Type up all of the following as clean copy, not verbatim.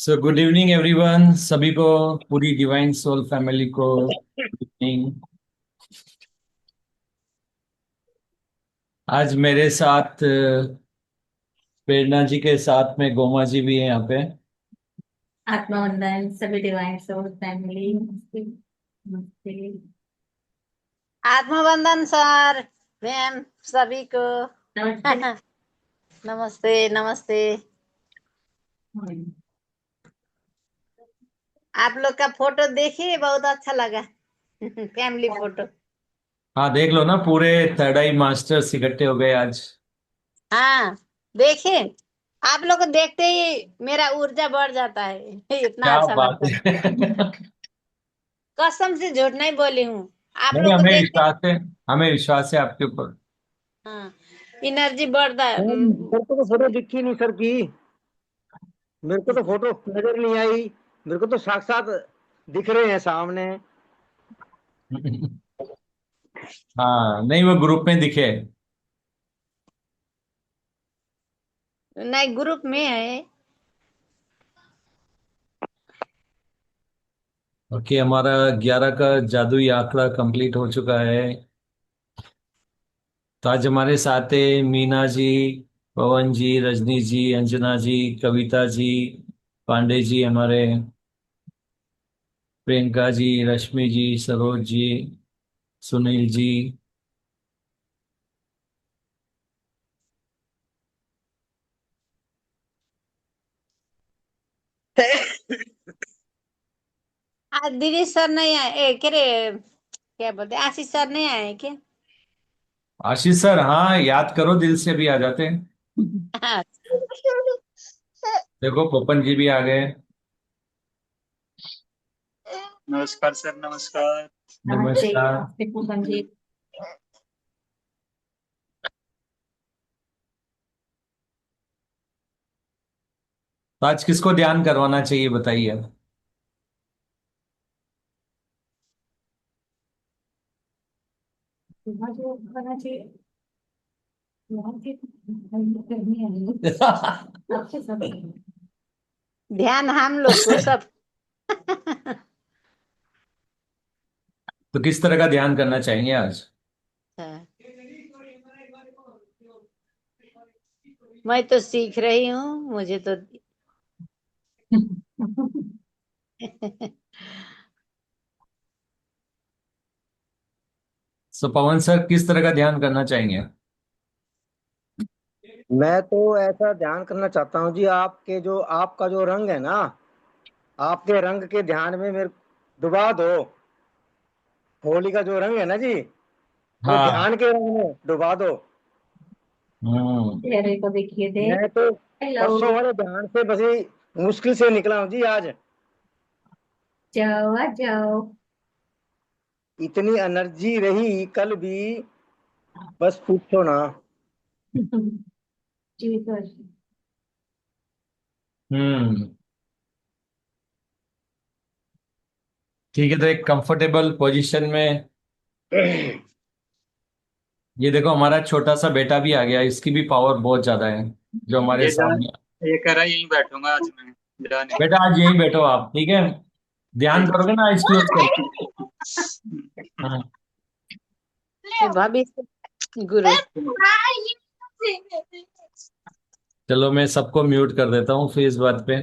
So good evening everyone, सभी को, पूरी डिवाइन सोल फैमिली को गुड इवनिंग। आज मेरे साथ प्रेरणा जी के साथ में गोमा जी भी है यहाँ पे। आत्मा वंदन सभी डिवाइन सोल फैमिली। नमस्ते। नमस्ते। आत्मबंधन सर, मैम, सभी को। नमस्ते। नमस्ते नमस्ते। आप लोग का फोटो देखिए, बहुत अच्छा लगा। Family photo. हाँ, देख लो ना, पूरे थर्ड आई मास्टर्स इकट्ठे हो गए आज। हाँ, देखिए, आप लोग को देखते ही मेरा ऊर्जा बढ़ जाता है। इतना क्या अच्छा बात लगता है। है। कसम से झूठ नहीं बोली हूँ। आप नहीं, लोग को हमें देखते। विश्वास है। हमें विश्वास है आपके ऊपर। हाँ, एनर्जी बढ़ता है। सर को तो फोटो दिखी नहीं सर की। मेरे को तो फोटो नजर नहीं आई। मेरे को तो साक्षात दिख रहे हैं सामने। हाँ, नहीं, वो ग्रुप में दिखे। नहीं, ग्रुप में है। ओके, हमारा 11 का जादुई आंकड़ा कंप्लीट हो चुका है। तो आज हमारे साथ है मीना जी, पवन जी, रजनी जी, अंजना जी, कविता जी, पांडे जी हमारे, प्रियंका जी, रश्मि जी, सरोज जी, सुनील जी। आज दीदी सर नहीं आए, क्या रे, क्या बोलते, आशीष सर नहीं आए क्या? आशीष सर, हाँ, याद करो, दिल से भी आ जाते हैं। देखो, पोपन जी भी आ गए। नमस्कार सर, नमस्कार। नमस्ते। नमस्कार। नमस्ते पूनम जी। तो आज किसको ध्यान करवाना चाहिए, बताइए। सुबह जो खाना चाहिए वहाँ की करनी है आपसे सब। ध्यान हम लोग को सब। तो किस तरह का ध्यान करना चाहेंगे आज? मैं तो सीख रही हूँ, मुझे तो। सो पवन सर, किस तरह का ध्यान करना चाहेंगे? मैं तो ऐसा ध्यान करना चाहता हूँ जी, आपके जो आपका जो रंग है ना, आपके रंग के ध्यान में मेरे डुबा दो। होली का जो रंग है ना जी, वो हाँ। ध्यान के रंग में डुबा दो। हम्म। चेहरे को देखिए दे। मैं तो हेलो। परसों वाले ध्यान से बस ही मुश्किल से निकला हूँ जी आज। जाओ आ जाओ। इतनी एनर्जी रही कल भी, बस पूछो ना। जी तो। हम्म। ठीक है, तो एक कंफर्टेबल पोजीशन में, ये देखो, हमारा छोटा सा बेटा भी आ गया, इसकी भी पावर बहुत ज्यादा है, जो हमारे ये जा सामने। ये कह रहा यहीं बैठूंगा आज मैं। जाने बेटा, आज यहीं बैठो आप, ठीक है? ध्यान ठीक करोगे ना, आइज क्लोज करके? हाँ। ये भविष्य गुरु। चलो, मैं सबको म्यूट कर देता हूँ फिर इस बात पे।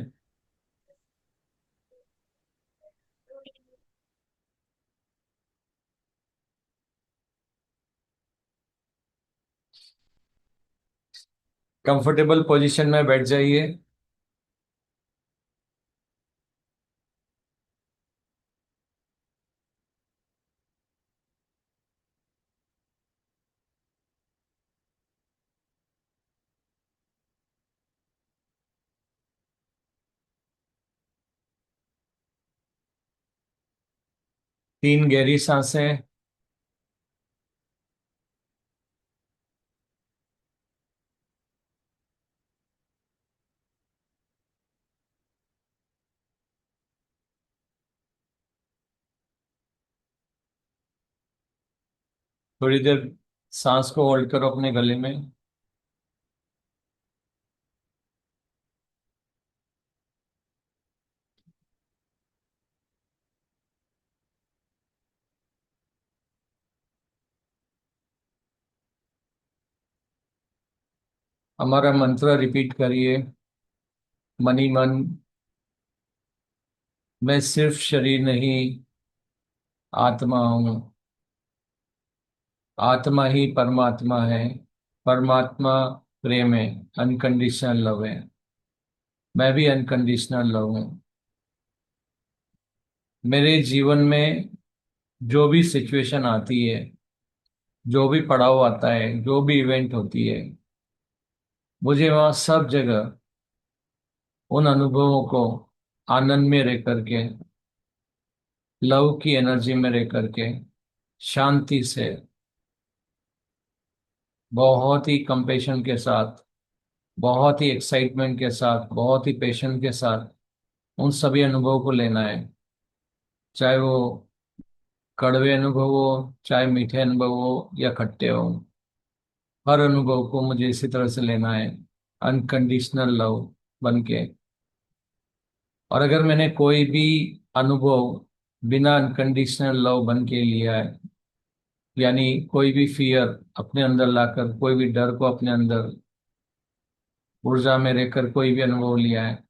कंफर्टेबल पोजीशन में बैठ जाइए। तीन गहरी सांसें। थोड़ी देर सांस को होल्ड करो अपने गले में। हमारा मंत्र रिपीट करिए। मनी मन, मैं सिर्फ शरीर नहीं, आत्मा हूँ। आत्मा ही परमात्मा है। परमात्मा प्रेम है, अनकंडीशनल लव है। मैं भी अनकंडीशनल लव हूँ। मेरे जीवन में जो भी सिचुएशन आती है, जो भी पड़ाव आता है, जो भी इवेंट होती है, मुझे वहाँ सब जगह उन अनुभवों को आनंद में रह करके, लव की एनर्जी में रह करके, शांति से, बहुत ही कंपेशन के साथ, बहुत ही एक्साइटमेंट के साथ, बहुत ही पेशेंस के साथ उन सभी अनुभवों को लेना है। चाहे वो कड़वे अनुभव हो, चाहे मीठे अनुभव हो या खट्टे हो, हर अनुभव को मुझे इसी तरह से लेना है, अनकंडीशनल लव बन के। और अगर मैंने कोई भी अनुभव बिना अनकंडीशनल लव बन के लिया है, यानी कोई भी फियर अपने अंदर लाकर, कोई भी डर को अपने अंदर ऊर्जा में रहकर कोई भी अनुभव लिया है,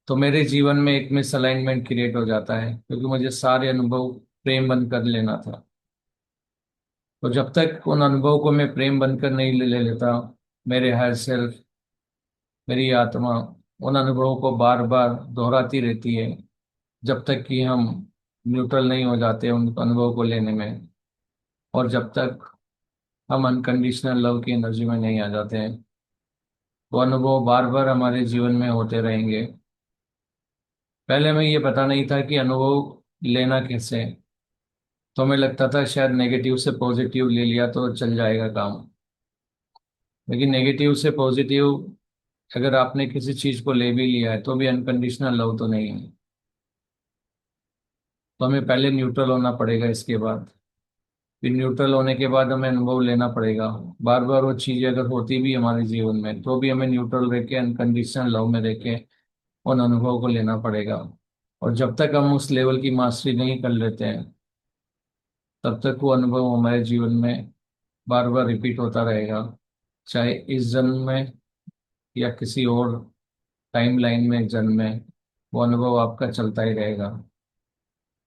तो मेरे जीवन में एक मिसअलाइनमेंट क्रिएट हो जाता है, क्योंकि मुझे सारे अनुभव प्रेम बनकर लेना था। तो जब तक उन अनुभव को मैं प्रेम बनकर नहीं ले लेता, मेरे हायर सेल्फ, मेरी आत्मा उन अनुभवों को बार बार दोहराती रहती है, जब तक कि हम न्यूट्रल नहीं हो जाते उन अनुभव को लेने में, और जब तक हम अनकंडीशनल लव की एनर्जी में नहीं आ जाते हैं। वो अनुभव बार बार हमारे जीवन में होते रहेंगे। पहले हमें ये पता नहीं था कि अनुभव लेना कैसे है, तो हमें लगता था शायद नेगेटिव से पॉजिटिव ले लिया तो चल जाएगा काम। लेकिन नेगेटिव से पॉजिटिव अगर आपने किसी चीज को ले भी लिया है, तो भी अनकंडीशनल लव तो नहीं है। तो हमें पहले न्यूट्रल होना पड़ेगा, इसके बाद फिर न्यूट्रल होने के बाद हमें अनुभव लेना पड़ेगा। बार बार वो चीजें अगर होती भी हमारे जीवन में, तो भी हमें न्यूट्रल रह के, अनकंडीशनल लव में रह के उन अनुभव को लेना पड़ेगा। और जब तक हम उस लेवल की मास्टरी नहीं कर लेते हैं, तब तक वो अनुभव हमारे जीवन में बार बार रिपीट होता रहेगा। चाहे इस जन्म में या किसी और टाइम लाइन में, जन्म में, वो अनुभव आपका चलता ही रहेगा।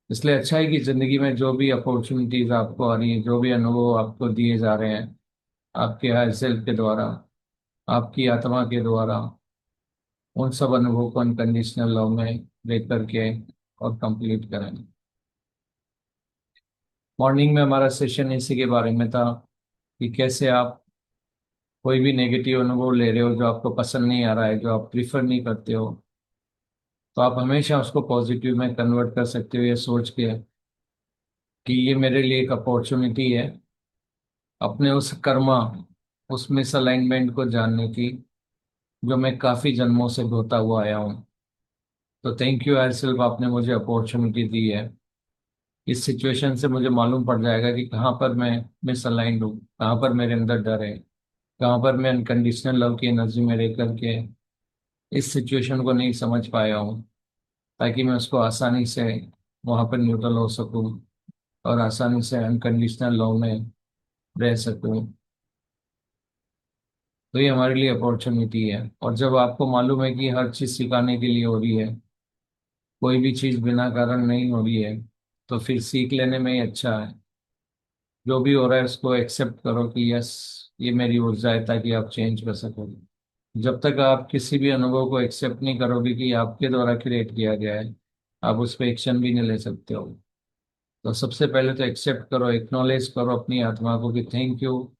इसलिए अच्छा है कि जिंदगी में जो भी अपॉर्चुनिटीज आपको आ रही है, जो भी अनुभव आपको दिए जा रहे हैं, आपके हायर सेल्फ के द्वारा, आपकी आत्मा के द्वारा, उन सब अनुभवों को अनकंडीशनल लव में देख करके और कंप्लीट करें। मॉर्निंग में हमारा सेशन इसी के बारे में था कि कैसे आप कोई भी नेगेटिव अनुभव ले रहे हो, जो आपको पसंद नहीं आ रहा है, जो आप प्रीफर नहीं करते हो, तो आप हमेशा उसको पॉजिटिव में कन्वर्ट कर सकते हो, ये सोच के कि ये मेरे लिए एक अपॉर्चुनिटी है अपने उस कर्मा, उस मिसअलाइनमेंट को जानने की, जो मैं काफी जन्मों से होता हुआ आया हूँ। तो थैंक यू हायर सेल्फ, आपने मुझे अपॉर्चुनिटी दी है। इस सिचुएशन से मुझे मालूम पड़ जाएगा कि कहाँ पर मैं मिसअलाइंड हूँ, कहाँ पर मेरे अंदर डर है, कहाँ पर मैं अनकंडीशनल लव की एनर्जी में रह करके इस सिचुएशन को नहीं समझ पाया हूँ, ताकि मैं उसको आसानी से वहाँ पर न्यूट्रल हो सकूँ और आसानी से अनकंडीशनल लव में रह सकूँ। तो ये हमारे लिए अपॉर्चुनिटी है। और जब आपको मालूम है कि हर चीज़ सिखाने के लिए हो रही है, कोई भी चीज़ बिना कारण नहीं हो रही है, तो फिर सीख लेने में ही अच्छा है। जो भी हो रहा है उसको एक्सेप्ट करो कि यस, ये मेरी ऊर्जा है, ताकि आप चेंज कर सकोगे। जब तक आप किसी भी अनुभव को एक्सेप्ट नहीं करोगे कि आपके द्वारा क्रिएट किया गया है, आप उस पर एक्शन भी नहीं ले सकते हो। तो सबसे पहले तो एक्सेप्ट करो, एक्नॉलेज करो अपनी आत्मा को कि थैंक यू,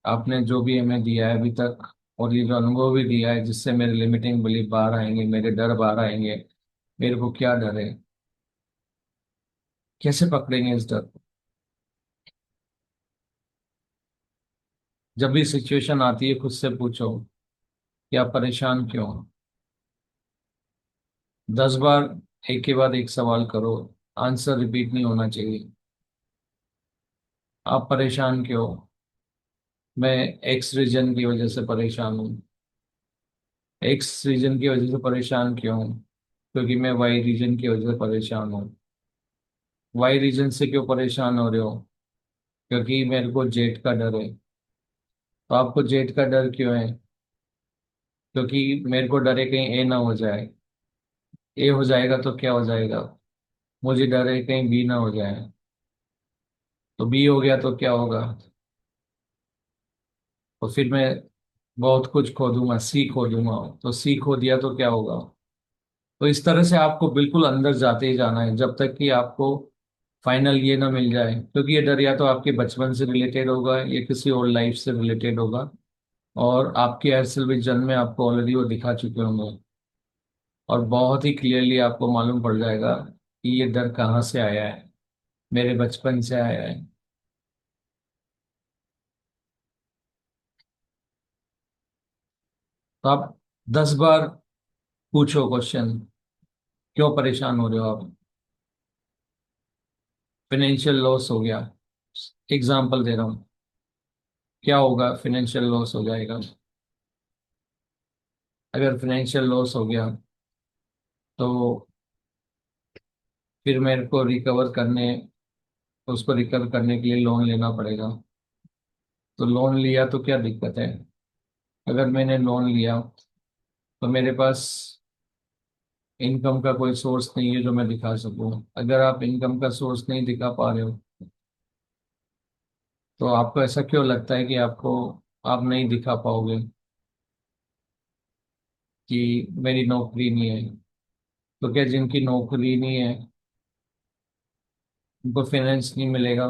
आपने जो भी हमें दिया है अभी तक, और ये जो अनुभव भी दिया है जिससे मेरे लिमिटिंग बिलीफ बाहर आएंगे, मेरे डर बाहर आएंगे। मेरे को क्या डर है, कैसे पकड़ेंगे इस डर को? जब भी सिचुएशन आती है, खुद से पूछो कि आप परेशान क्यों हो। 10 बार एक के बाद एक सवाल करो, आंसर रिपीट नहीं होना चाहिए। आप परेशान क्यों हो? मैं एक्स रीजन की वजह से परेशान हूँ। एक्स रीजन की वजह से परेशान क्यों हूँ? क्योंकि मैं वाई रीजन की वजह से परेशान हूँ। वाई रीजन से क्यों परेशान हो रहे हो? क्योंकि मेरे को जेट का डर है। तो आपको जेड का डर क्यों है? क्योंकि मेरे को डर है कहीं ए ना हो जाए। ए हो जाएगा तो क्या हो जाएगा? मुझे डर है कहीं बी ना हो जाए। तो बी हो गया तो क्या होगा? तो फिर मैं बहुत कुछ खो दूंगा, सी खो दूंगा। तो सी खो दिया तो क्या होगा? तो इस तरह से आपको बिल्कुल अंदर जाते ही जाना है जब तक कि आपको फाइनल ये ना मिल जाए, क्योंकि ये डर या तो आपके बचपन से रिलेटेड होगा या किसी और लाइफ से रिलेटेड होगा। और आपके एयरसेल भी जन्म में आपको ऑलरेडी वो दिखा चुके होंगे। और बहुत ही क्लियरली आपको मालूम पड़ जाएगा कि ये डर कहाँ से आया है। मेरे बचपन से आया है। तो आप 10 बार पूछो क्वेश्चन। क्यों परेशान हो रहे हो आप? फाइनेंशियल लॉस हो गया, एग्जाम्पल दे रहा हूँ। क्या होगा? फाइनेंशियल लॉस हो जाएगा। अगर फाइनेंशियल लॉस हो गया तो फिर मेरे को रिकवर करने उसको रिकवर करने के लिए लोन लेना पड़ेगा। तो लोन लिया तो क्या दिक्कत है? अगर मैंने लोन लिया तो मेरे पास इनकम का कोई सोर्स नहीं है जो मैं दिखा सकूं। अगर आप इनकम का सोर्स नहीं दिखा पा रहे हो तो आपको ऐसा क्यों लगता है कि आप नहीं दिखा पाओगे कि मेरी नौकरी नहीं है? तो क्या जिनकी नौकरी नहीं है उनको फाइनेंस नहीं मिलेगा?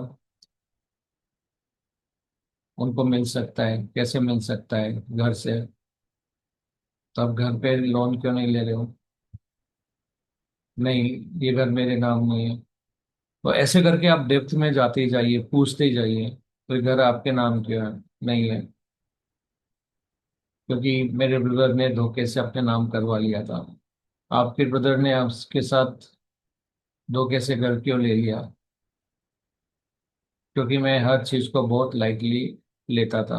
उनको मिल सकता है। कैसे मिल सकता है? घर से। तो आप घर पे लोन क्यों नहीं ले रहे हो? नहीं, ये घर मेरे नाम नहीं है। तो ऐसे करके आप डेप्थ में जाते ही जाइए, पूछते ही जाइए तो ये घर आपके नाम क्यों है? नहीं है। क्योंकि मेरे ब्रदर ने धोखे से अपने नाम करवा लिया था। आपके ब्रदर ने आपके साथ धोखे से घर क्यों ले लिया? क्योंकि मैं हर चीज को बहुत लाइटली लेता था।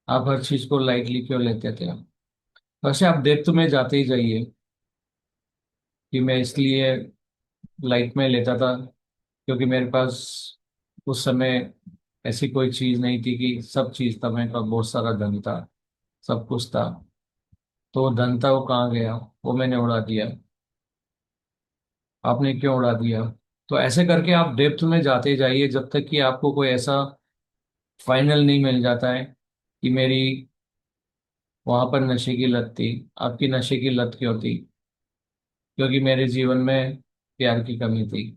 आप हर चीज को लाइटली क्यों लेते थे? वैसे आप डेप्थ में जाते ही जाइए कि मैं इसलिए लाइट में लेता था क्योंकि मेरे पास उस समय ऐसी कोई चीज नहीं थी कि सब चीज था। मेरे पास बहुत सारा धन था, सब कुछ था। तो वो धन था, वो कहाँ गया? वो मैंने उड़ा दिया। आपने क्यों उड़ा दिया? तो ऐसे करके आप डेप्थ में जाते जाइए जब तक कि आपको कोई ऐसा फाइनल नहीं मिल जाता है कि मेरी वहां पर नशे की लत थी। आपकी नशे की लत क्यों थी? क्योंकि मेरे जीवन में प्यार की कमी थी।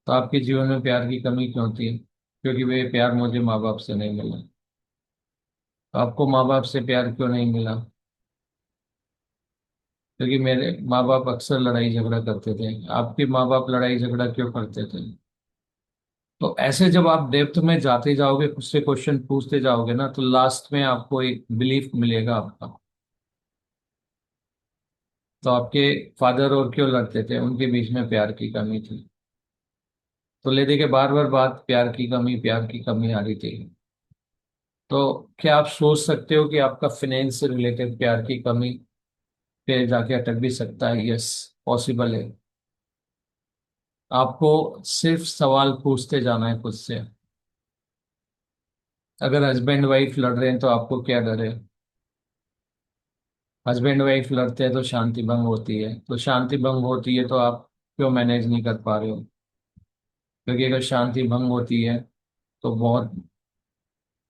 तो आपके जीवन में प्यार की कमी क्यों थी? क्योंकि वे प्यार मुझे माँ बाप से नहीं मिला। तो आपको माँ बाप से प्यार क्यों नहीं मिला? क्योंकि मेरे माँ बाप अक्सर लड़ाई झगड़ा करते थे। आपके माँ बाप लड़ाई झगड़ा क्यों करते थे? तो ऐसे जब आप डेप्थ में जाते जाओगे, खुद से क्वेश्चन पूछते जाओगे ना, तो लास्ट में आपको एक बिलीफ मिलेगा आपका। तो आपके फादर और क्यों लड़ते थे? उनके बीच में प्यार की कमी थी। तो ले दे के बार बार बात प्यार की कमी, प्यार की कमी आ रही थी। तो क्या आप सोच सकते हो कि आपका फाइनेंस से रिलेटेड प्यार की कमी पे जाके अटक भी सकता है? यस, पॉसिबल है। आपको सिर्फ सवाल पूछते जाना है खुद से। अगर हस्बैंड वाइफ लड़ रहे हैं तो आपको क्या डर है? हस्बैंड वाइफ लड़ते हैं तो शांति भंग होती है। तो शांति भंग होती है तो आप क्यों मैनेज नहीं कर पा रहे हो? क्योंकि अगर शांति भंग होती है तो बहुत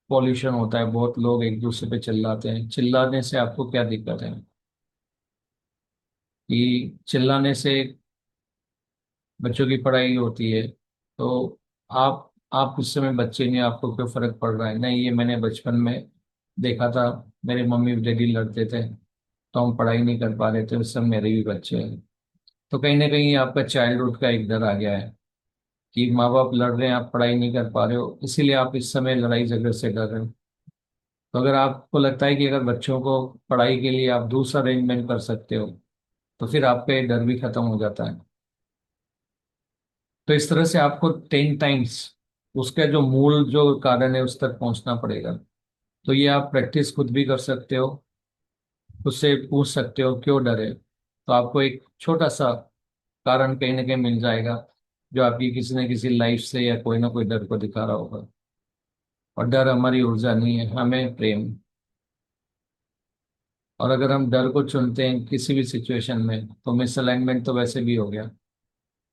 पॉल्यूशन होता है, बहुत लोग एक दूसरे पे चिल्लाते हैं। चिल्लाने से आपको क्या दिक्कत है? कि चिल्लाने से बच्चों की पढ़ाई होती है। तो आप उस समय बच्चे नहीं, आपको क्यों फर्क पड़ रहा है? नहीं, ये मैंने बचपन में देखा था। मेरे मम्मी डैडी लड़ते थे तो हम पढ़ाई नहीं कर पा रहे थे, उस समय मेरे भी बच्चे हैं। तो कहीं ना कहीं आपका चाइल्डहुड का एक डर आ गया है कि माँ बाप लड़ रहे हैं, आप पढ़ाई नहीं कर पा रहे हो, इसीलिए आप इस समय लड़ाई झगड़े से डर रहे हो। तो अगर आपको लगता है कि अगर बच्चों को पढ़ाई के लिए आप दूसरा अरेंजमेंट कर सकते हो तो फिर आपका ये डर भी खत्म हो जाता है। तो इस तरह से आपको 10 टाइम्स उसका जो मूल जो कारण है उस तक पहुंचना पड़ेगा। तो ये आप प्रैक्टिस खुद भी कर सकते हो। खुद से पूछ सकते हो क्यों डरे। तो आपको एक छोटा सा कारण कहीं ना कहीं मिल जाएगा जो आपकी किसी न किसी लाइफ से या कोई ना कोई डर को दिखा रहा होगा। और डर हमारी ऊर्जा नहीं है, हमें प्रेम। और अगर हम डर को चुनते हैं किसी भी सिचुएशन में तो मिसअलाइनमेंट तो वैसे भी हो गया।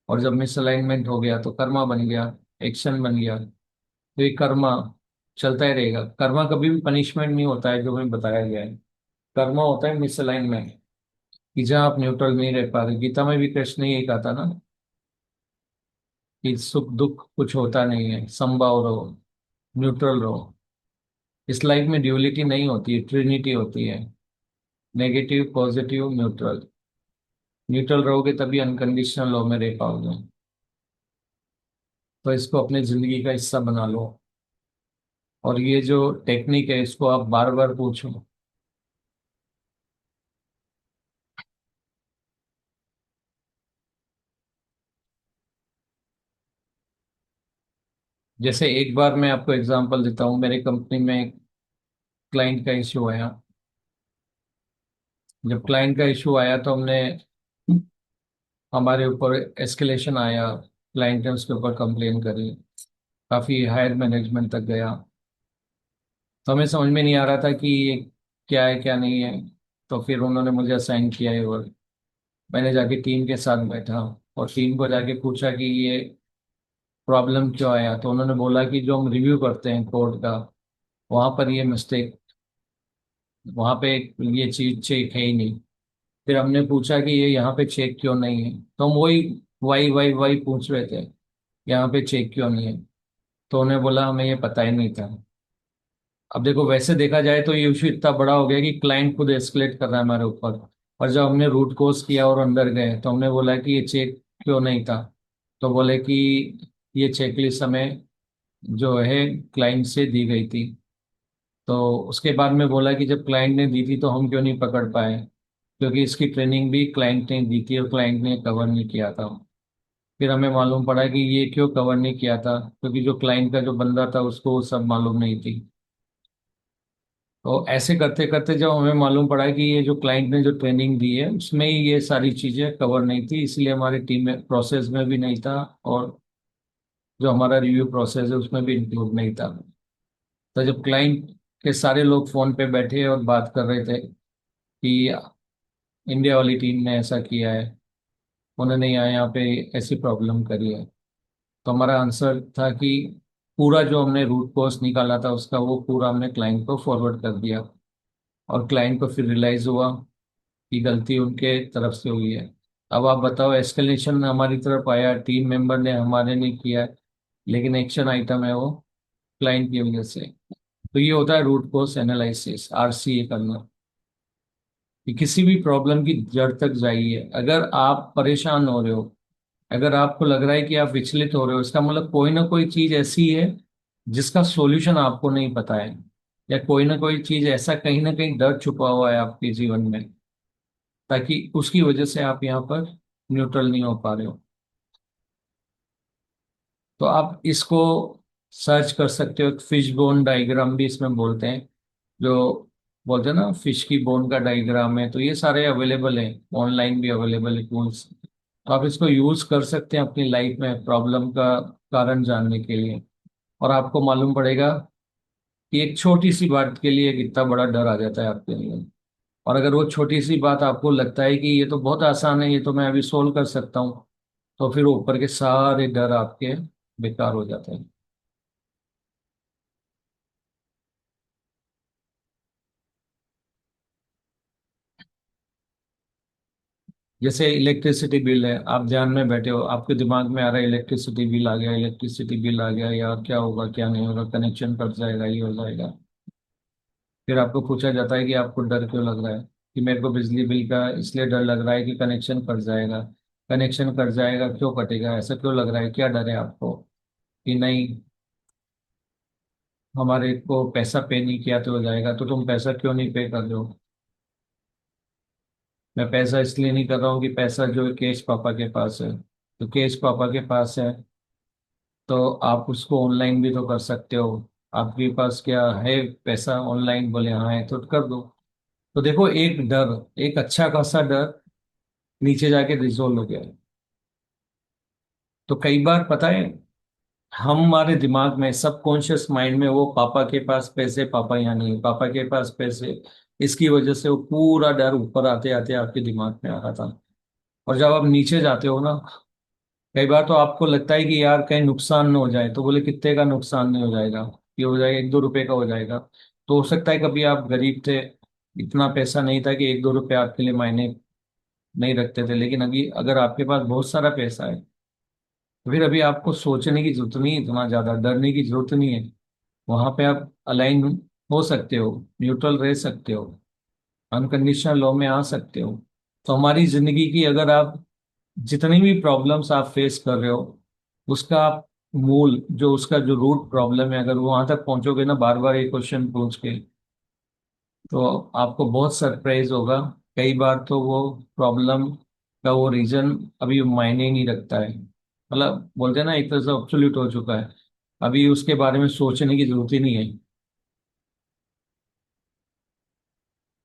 और जब मिसअलाइनमेंट हो गया तो कर्मा बन गया, एक्शन बन गया। तो ये कर्मा चलता ही रहेगा। कर्मा कभी भी पनिशमेंट नहीं होता है जो हमें बताया गया है। कर्मा होता है मिसअलाइनमेंट, कि जहाँ आप न्यूट्रल नहीं रह पा रहे। गीता में भी कृष्ण ने यही कहा था ना, कि सुख दुख कुछ होता नहीं है, समभाव रहो, न्यूट्रल रहो। इस लाइफ में ड्यूलिटी नहीं होती है, ट्रिनिटी होती है, नेगेटिव पॉजिटिव न्यूट्रल। न्यूट्रल रहोगे तभी अनकंडीशनल लव में रह पाओगे। तो इसको अपनी जिंदगी का हिस्सा बना लो। और ये जो टेक्निक है इसको आप बार बार पूछो। जैसे एक बार मैं आपको एग्जांपल देता हूँ, मेरे कंपनी में एक क्लाइंट का इशू आया। जब क्लाइंट का इशू आया तो हमने, हमारे ऊपर एस्केलेशन आया, क्लाइंट ने उसके ऊपर कंप्लेन करी, काफ़ी हायर मैनेजमेंट तक गया। तो हमें समझ में नहीं आ रहा था कि ये क्या है क्या नहीं है। तो फिर उन्होंने मुझे असाइन किया है वर्क। मैंने जाके टीम के साथ बैठा और टीम को जाके पूछा कि ये प्रॉब्लम क्यों आया। तो उन्होंने बोला कि जो हम रिव्यू करते हैं कोड का, वहाँ पर ये मिस्टेक, वहाँ पे ये चीज़ चेक है ही नहीं। फिर हमने पूछा कि ये यहाँ पे चेक क्यों नहीं है, तो हम वही वाई वाई वाई पूछ रहे थे, यहाँ पे चेक क्यों नहीं है। तो उन्हें बोला हमें ये पता ही नहीं था। अब देखो, वैसे देखा जाए तो ये इशू इतना बड़ा हो गया कि क्लाइंट खुद एस्केलेट कर रहा है हमारे ऊपर। और जब हमने रूट कोज किया और अंदर गए तो हमने बोला कि ये चेक क्यों नहीं था। तो बोले कि ये चेकलिस्ट हमें जो है क्लाइंट से दी गई थी। तो उसके बाद में बोला कि जब क्लाइंट ने दी थी तो हम क्यों नहीं पकड़ पाए, क्योंकि इसकी ट्रेनिंग भी क्लाइंट ने दी थी और क्लाइंट ने कवर नहीं किया था। फिर हमें मालूम पड़ा कि ये क्यों कवर नहीं किया था, क्योंकि जो क्लाइंट का जो बंदा था उसको वो सब मालूम नहीं थी। तो ऐसे करते करते जब हमें मालूम पड़ा कि ये जो क्लाइंट ने जो ट्रेनिंग दी है उसमें ही ये सारी चीज़ें कवर नहीं थी, इसलिए हमारी टीम में प्रोसेस में भी नहीं था, और जो हमारा रिव्यू प्रोसेस है उसमें भी इंक्लूड नहीं था। तो जब क्लाइंट के सारे लोग फोन पे बैठे और बात कर रहे थे कि इंडिया वाली टीम ने ऐसा किया है, उन्होंने यहाँ पे ऐसी प्रॉब्लम करी है, तो हमारा आंसर था कि पूरा जो हमने रूट कॉज निकाला था उसका वो पूरा हमने क्लाइंट को फॉरवर्ड कर दिया। और क्लाइंट को फिर रियलाइज हुआ कि गलती उनके तरफ से हुई है। अब आप बताओ, एस्केलेशन हमारी तरफ आया, टीम मेंबर ने हमारे नहीं किया है, लेकिन एक्शन आइटम है वो क्लाइंट की वजह से। तो ये होता है रूट कॉज एनालिसिस, RCA करना, कि किसी भी प्रॉब्लम की जड़ तक जाइए। अगर आप परेशान हो रहे हो, अगर आपको लग रहा है कि आप विचलित हो रहे हो, इसका मतलब कोई ना कोई चीज ऐसी है जिसका सॉल्यूशन आपको नहीं पता है, या कोई ना कोई चीज ऐसा कहीं ना कहीं डर छुपा हुआ है आपके जीवन में, ताकि उसकी वजह से आप यहाँ पर न्यूट्रल नहीं हो पा रहे हो। तो आप इसको सर्च कर सकते हो, फिश बोन डायग्राम भी इसमें बोलते हैं। जो बोलते हैं ना, फिश की बोन का डायग्राम है, तो ये सारे अवेलेबल है, ऑनलाइन भी अवेलेबल है टूल्स। तो आप इसको यूज कर सकते हैं अपनी लाइफ में प्रॉब्लम का कारण जानने के लिए। और आपको मालूम पड़ेगा कि एक छोटी सी बात के लिए कितना बड़ा डर आ जाता है आपके लिए। और अगर वो छोटी सी बात आपको लगता है कि ये तो बहुत आसान है, ये तो मैं अभी सोल्व कर सकता हूँ, तो फिर ऊपर के सारे डर आपके बेकार हो जाते हैं। जैसे इलेक्ट्रिसिटी बिल है, आप ध्यान में बैठे हो, आपके दिमाग में आ रहा है इलेक्ट्रिसिटी बिल आ गया, इलेक्ट्रिसिटी बिल आ गया, यार क्या होगा क्या नहीं होगा, कनेक्शन कट जाएगा, ये हो जाएगा। फिर आपको पूछा जाता है कि आपको डर क्यों लग रहा है, कि मेरे को बिजली बिल का इसलिए डर लग रहा है कि कनेक्शन कट जाएगा। कनेक्शन कट जाएगा, क्यों कटेगा, ऐसा क्यों लग रहा है, क्या डर है आपको, कि नहीं हमारे को पैसा पे नहीं किया तो हो जाएगा। तो तुम पैसा क्यों नहीं पे कर रहे हो? मैं पैसा इसलिए नहीं कर रहा हूँ कि पैसा जो है केश पापा के पास है। तो केश पापा के पास है तो आप उसको ऑनलाइन भी तो कर सकते हो। आपके पास क्या है पैसा ऑनलाइन, बोले हाँ है तो कर दो। तो देखो, एक डर, एक अच्छा खासा डर नीचे जाके रिजोल्व हो गया है। तो कई बार पता है, हमारे दिमाग में, सबकॉन्शियस माइंड में, वो पापा के पास पैसे, पापा यहाँ नहीं, पापा के पास पैसे, इसकी वजह से वो पूरा डर ऊपर आते आते आपके दिमाग में आ रहा था। और जब आप नीचे जाते हो ना, कई बार तो आपको लगता है कि यार कहीं नुकसान न हो जाए, तो बोले कितने का नुकसान नहीं हो जाएगा, ये हो जाएगा 1-2 रुपए का हो जाएगा। तो हो सकता है कभी आप गरीब थे, इतना पैसा नहीं था कि 1-2 रुपए आपके लिए मायने नहीं रखते थे, लेकिन अभी अगर आपके पास बहुत सारा पैसा है, तो फिर अभी आपको सोचने की जरूरत नहीं है, इतना ज्यादा डरने की जरूरत नहीं है। वहां पे आप अलाइन हो सकते हो, न्यूट्रल रह सकते हो, अनकंडीशनल लॉ में आ सकते हो। तो हमारी जिंदगी की अगर आप जितनी भी प्रॉब्लम्स आप फेस कर रहे हो, उसका आप मूल जो उसका जो रूट प्रॉब्लम है, अगर वहां तक पहुंचोगे ना बार बार ये क्वेश्चन पूछ के, तो आपको बहुत सरप्राइज होगा। कई बार तो वो प्रॉब्लम का वो रीजन अभी मायने ही नहीं रखता है, मतलब बोलते हैं ना, एक तरह से ऑब्सोल्यूट हो चुका है, अभी उसके बारे में सोचने की जरूरत ही नहीं है।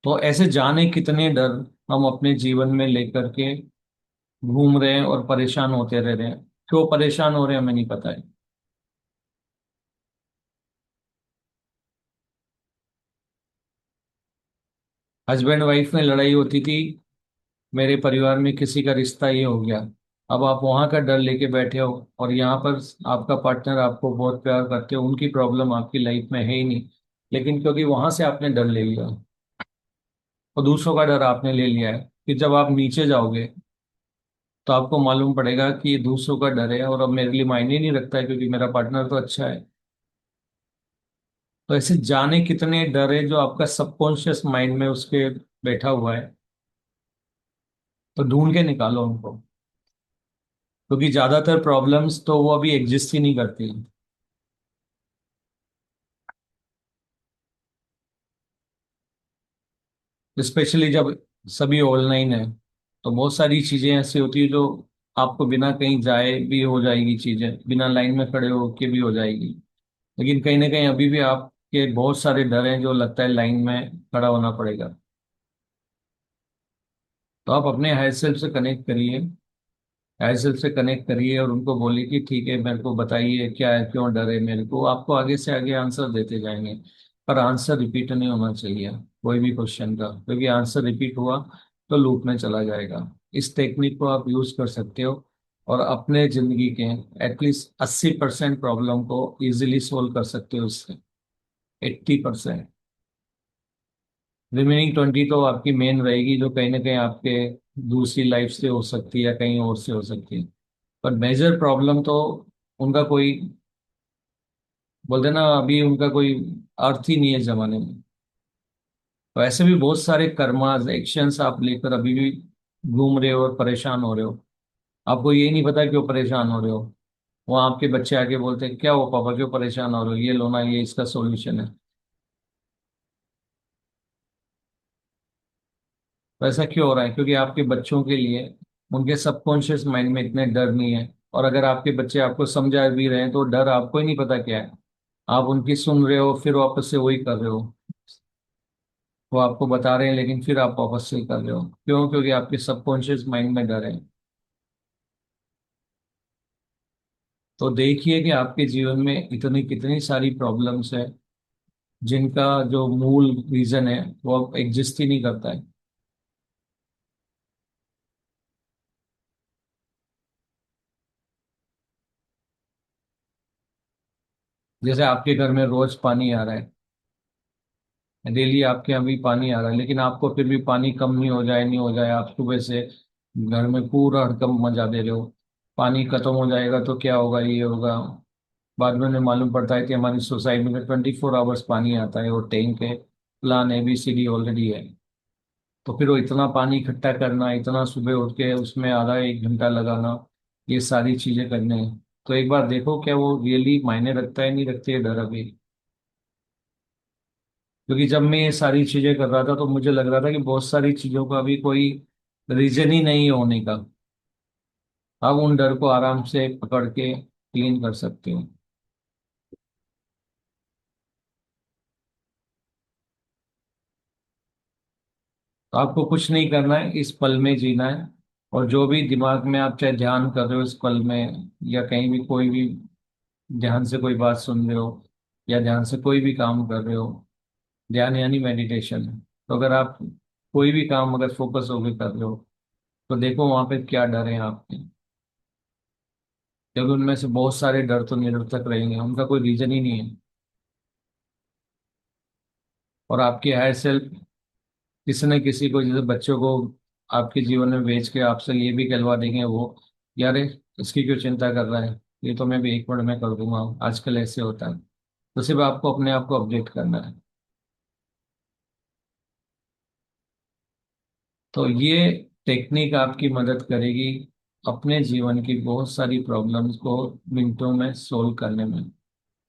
तो ऐसे जाने कितने डर हम अपने जीवन में लेकर के घूम रहे हैं और परेशान होते रह रहे हैं। क्यों परेशान हो रहे हैं हमें नहीं पता है। हस्बैंड वाइफ में लड़ाई होती थी, मेरे परिवार में किसी का रिश्ता ये हो गया। अब आप वहां का डर लेके बैठे हो, और यहाँ पर आपका पार्टनर आपको बहुत प्यार करते हो, उनकी प्रॉब्लम आपकी लाइफ में है ही नहीं, लेकिन क्योंकि वहां से आपने डर ले लिया और दूसरों का डर आपने ले लिया है, कि जब आप नीचे जाओगे तो आपको मालूम पड़ेगा कि ये दूसरों का डर है और अब मेरे लिए मायने नहीं रखता है, क्योंकि मेरा पार्टनर तो अच्छा है। तो ऐसे जाने कितने डर है जो आपका सबकॉन्शियस माइंड में उसके बैठा हुआ है। तो ढूंढ के निकालो उनको, क्योंकि ज्यादातर प्रॉब्लम्स तो वो अभी एग्जिस्ट ही नहीं करती। स्पेशली जब सभी ऑनलाइन है, तो बहुत सारी चीजें ऐसी होती है जो आपको बिना कहीं जाए भी हो जाएगी, चीजें बिना लाइन में खड़े होके भी हो जाएगी। लेकिन कहीं ना कहीं अभी भी आपके बहुत सारे डर हैं जो लगता है लाइन में खड़ा होना पड़ेगा। तो आप अपने हायर सेल्फ से कनेक्ट करिए, हायर सेल्फ से कनेक्ट करिए और उनको बोलिए कि ठीक है, मेरे को बताइए क्या है, क्यों डर है मेरे को। आपको आगे से आगे आंसर देते जाएंगे, पर आंसर रिपीट नहीं होना चाहिए कोई भी क्वेश्चन का, क्योंकि आंसर रिपीट हुआ तो लूप में चला जाएगा। इस टेक्निक को आप यूज कर सकते हो और अपने जिंदगी के एटलीस्ट 80% प्रॉब्लम को इजीली सोल्व कर सकते हो इससे। 80%, रिमेनिंग 20 तो आपकी मेन रहेगी, जो कहीं ना कहीं आपके दूसरी लाइफ से हो सकती है या कहीं और से हो सकती है। पर मेजर प्रॉब्लम तो उनका कोई, बोलते ना, अभी उनका कोई अर्थ ही नहीं है जमाने में। तो ऐसे भी बहुत सारे कर्मास एक्शंस आप लेकर अभी भी घूम रहे हो और परेशान हो रहे हो। आपको ये नहीं पता क्यों परेशान हो रहे हो। वहाँ आपके बच्चे आके बोलते हैं क्या हो पापा, क्यों परेशान हो रहे हो, ये लो ना, ये इसका सॉल्यूशन है। तो ऐसा क्यों हो रहा है, क्योंकि आपके बच्चों के लिए उनके सबकॉन्शियस माइंड में इतने डर नहीं है। और अगर आपके बच्चे आपको समझा भी रहे हैं तो डर आपको ही नहीं पता क्या है। आप उनकी सुन रहे हो, फिर वापस से वही कर रहे हो। वो आपको बता रहे हैं लेकिन फिर आप वापस से कर रहे हो, क्यों? क्योंकि आपके सबकॉन्शियस माइंड में डर है। तो देखिए कि आपके जीवन में इतनी कितनी सारी प्रॉब्लम्स है जिनका जो मूल रीजन है वो अब एग्जिस्ट ही नहीं करता है। जैसे आपके घर में रोज पानी आ रहा है, डेली आपके यहाँ भी पानी आ रहा है, लेकिन आपको फिर भी पानी कम नहीं हो जाए, नहीं हो जाए, आप सुबह से घर में पूरा हड़कंप मचा दे रहे हो। पानी खत्म हो जाएगा तो क्या होगा, ये होगा। बाद में उन्हें मालूम पड़ता है कि हमारी सोसाइटी में 24 आवर्स पानी आता है और टैंक है, प्लान ABCD ऑलरेडी है। तो फिर वो इतना पानी इकट्ठा करना, इतना सुबह उठ के उसमें आधा 1 घंटा लगाना, ये सारी चीजें करने हैं। तो एक बार देखो क्या वो रियली मायने रखता है, नहीं रखते है डर अभी। क्योंकि जब मैं ये सारी चीजें कर रहा था तो मुझे लग रहा था कि बहुत सारी चीजों का अभी कोई रीजन ही नहीं है होने का। आप उन डर को आराम से पकड़ के क्लीन कर सकते हो। तो आपको कुछ नहीं करना है, इस पल में जीना है। और जो भी दिमाग में आप चाहे ध्यान कर रहे हो इस पल में, या कहीं भी कोई भी ध्यान से कोई बात सुन रहे हो या ध्यान से कोई भी काम कर रहे हो, ध्यान यानी मेडिटेशन। तो अगर आप कोई भी काम अगर फोकस होकर कर रहे हो, तो देखो वहां पे क्या डर है आपके। क्योंकि उनमें से बहुत सारे डर तो निरर्थक रहेंगे, उनका कोई रीजन ही नहीं है। और आपकी हायर सेल्फ किसी न किसी को, जैसे बच्चों को आपके जीवन में भेज के आपसे ये भी कहलवा देंगे वो, यार इसकी क्यों चिंता कर रहा है, ये तो मैं भी एक मिनट में कर दूंगा, आजकल ऐसे होता है। तो सिर्फ आपको अपने आप को अपडेट करना है। तो ये टेक्निक आपकी मदद करेगी अपने जीवन की बहुत सारी प्रॉब्लम्स को मिनटों में सोल्व करने में।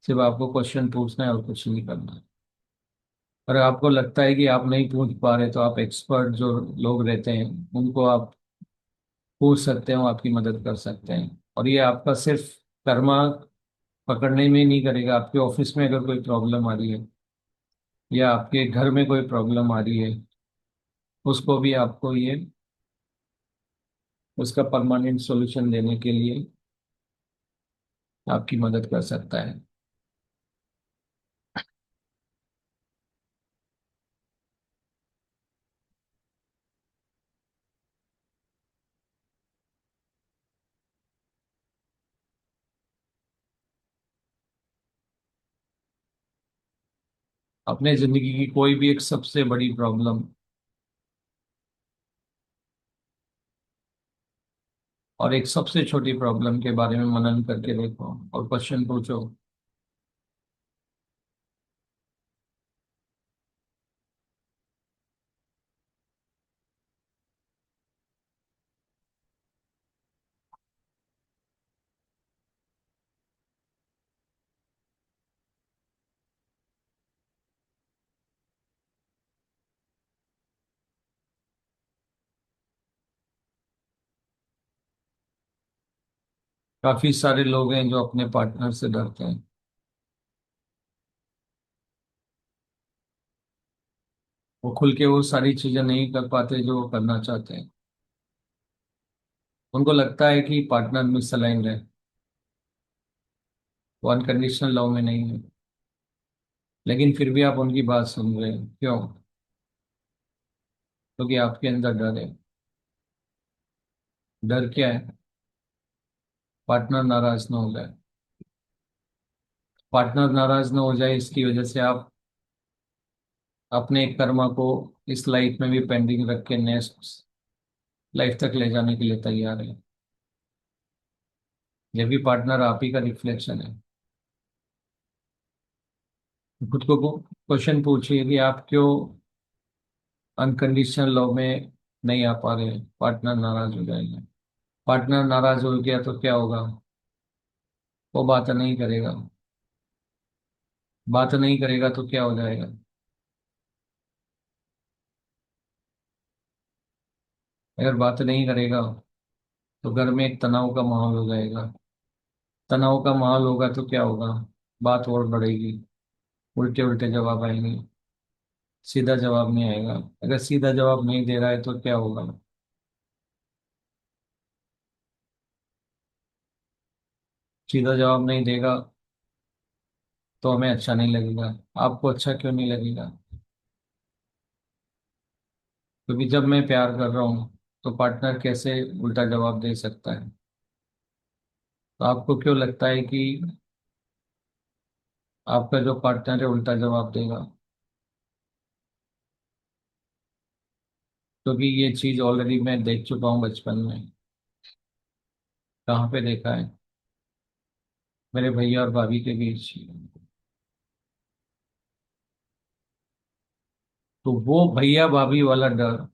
सिर्फ आपको क्वेश्चन पूछना है और कुछ नहीं करना है। और आपको लगता है कि आप नहीं पूछ पा रहे, तो आप एक्सपर्ट जो लोग रहते हैं उनको आप पूछ सकते हो, आपकी मदद कर सकते हैं। और ये आपका सिर्फ कर्मा पकड़ने में ही नहीं करेगा, आपके ऑफिस में अगर कोई प्रॉब्लम आ रही है या आपके घर में कोई प्रॉब्लम आ रही है, उसको भी आपको ये उसका परमानेंट सॉल्यूशन देने के लिए आपकी मदद कर सकता है। अपने जिंदगी की कोई भी एक सबसे बड़ी प्रॉब्लम और एक सबसे छोटी प्रॉब्लम के बारे में मनन करके देखो और क्वेश्चन पूछो। काफी सारे लोग हैं जो अपने पार्टनर से डरते हैं। वो खुल के वो सारी चीजें नहीं कर पाते जो वो करना चाहते हैं। उनको लगता है कि पार्टनर मिसअलाइंड है, वो अनकंडीशनल लव में नहीं है। लेकिन फिर भी आप उनकी बात सुन रहे हैं, क्यों? क्योंकि आपके अंदर डर है। डर क्या है? पार्टनर नाराज ना हो जाए। पार्टनर नाराज ना हो जाए इसकी वजह से आप अपने कर्मा को इस लाइफ में भी पेंडिंग रख के नेक्स्ट लाइफ तक ले जाने के लिए तैयार है। जबकि पार्टनर आप ही का रिफ्लेक्शन है। खुद को क्वेश्चन पूछिए कि आप क्यों अनकंडीशनल लव में नहीं आ पा रहे। पार्टनर नाराज हो जाएगा। पार्टनर नाराज हो गया तो क्या होगा? वो बात नहीं करेगा। बात नहीं करेगा तो क्या हो जाएगा? अगर बात नहीं करेगा तो घर में एक तनाव का माहौल हो जाएगा। तनाव का माहौल होगा तो क्या होगा? बात और बढ़ेगी, उल्टे उल्टे जवाब आएंगे, सीधा जवाब नहीं आएगा। अगर सीधा जवाब नहीं दे रहा है तो क्या होगा? सीधा जवाब नहीं देगा तो हमें अच्छा नहीं लगेगा। आपको अच्छा क्यों नहीं लगेगा? क्योंकि जब मैं प्यार कर रहा हूँ तो पार्टनर कैसे उल्टा जवाब दे सकता है? तो आपको क्यों लगता है कि आपका जो पार्टनर है उल्टा जवाब देगा? क्योंकि ये चीज ऑलरेडी मैं देख चुका हूँ बचपन में। कहाँ पे देखा है? मेरे भैया और भाभी के बीच। तो वो भैया भाभी वाला डर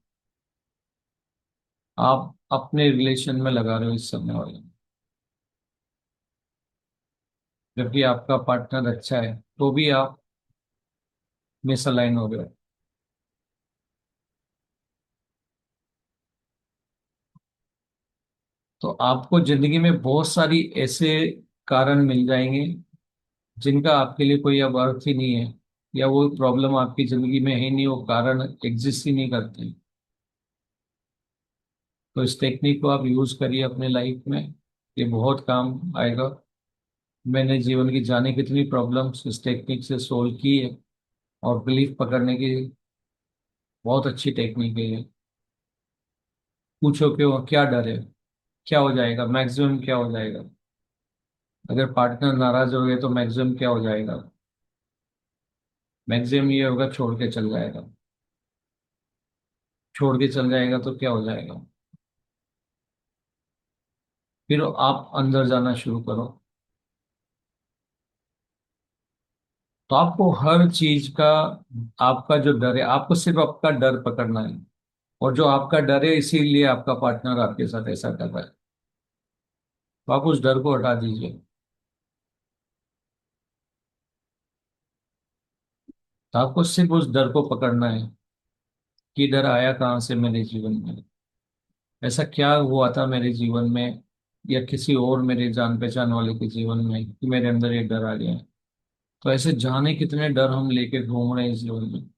आप अपने रिलेशन में लगा रहे हो इस समय वाले। जबकि आपका पार्टनर अच्छा है तो भी आप मिसअलाइन हो गए हो। तो आपको जिंदगी में बहुत सारी ऐसे कारण मिल जाएंगे जिनका आपके लिए कोई अब अर्थ ही नहीं है, या वो प्रॉब्लम आपकी जिंदगी में है ही नहीं, वो कारण एग्जिस्ट ही नहीं करते। तो इस टेक्निक को आप यूज करिए अपने लाइफ में, ये बहुत काम आएगा। मैंने जीवन की जाने कितनी प्रॉब्लम्स इस टेक्निक से सोल्व की है। और बिलीफ पकड़ने की बहुत अच्छी टेक्निक है ये। पूछो क्यों, क्या डर है, क्या हो जाएगा, मैक्सिमम क्या हो जाएगा। अगर पार्टनर नाराज हो गए तो मैक्सिमम क्या हो जाएगा। मैक्सिमम ये होगा छोड़ के चल जाएगा। छोड़ के चल जाएगा तो क्या हो जाएगा। फिर आप अंदर जाना शुरू करो। तो आपको हर चीज का, आपका जो डर है, आपको सिर्फ आपका डर पकड़ना है। और जो आपका डर है इसीलिए आपका पार्टनर आपके साथ ऐसा कर रहा है। तो आप उस डर को हटा दीजिए। तो आपको सिर्फ उस डर को पकड़ना है कि डर आया कहाँ से मेरे जीवन में, ऐसा क्या हुआ था मेरे जीवन में या किसी और मेरे जान पहचान वाले के जीवन में कि मेरे अंदर ये डर आ गया है। तो ऐसे जाने कितने डर हम लेके घूम रहे हैं इस जीवन में।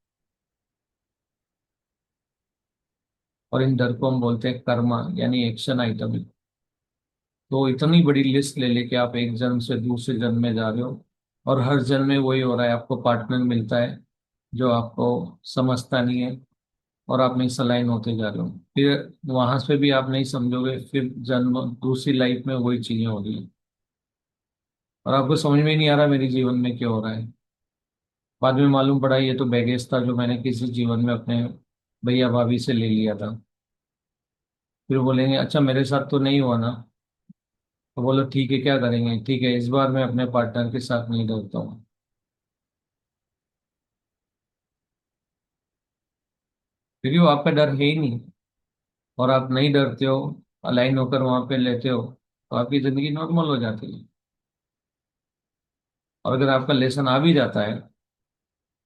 और इन डर को हम बोलते हैं कर्मा, यानी एक्शन आइटम। तो इतनी बड़ी लिस्ट ले लेके आप एक जन्म से दूसरे जन्म में जा रहे हो। और हर जन्म में वही हो रहा है, आपको पार्टनर मिलता है जो आपको समझता नहीं है। और आप नहीं सलाइन होते जा रहे हो। फिर वहां से भी आप नहीं समझोगे, फिर जन्म दूसरी लाइफ में वही चीजें हो रही है। और आपको समझ में ही नहीं आ रहा मेरे जीवन में क्या हो रहा है। बाद में मालूम पड़ा ये तो बैगेज था जो मैंने किसी जीवन में अपने भैया भाभी से ले लिया था। फिर बोलेंगे अच्छा मेरे साथ तो नहीं हुआ ना। तो बोलो ठीक है, क्या करेंगे, ठीक है इस बार मैं अपने पार्टनर के साथ नहीं डरता हूँ। क्योंकि वो आपका डर है ही नहीं। और आप नहीं डरते हो, अलाइन होकर वहां पे लेते हो, तो आपकी जिंदगी नॉर्मल हो जाती है। और अगर आपका लेसन आ भी जाता है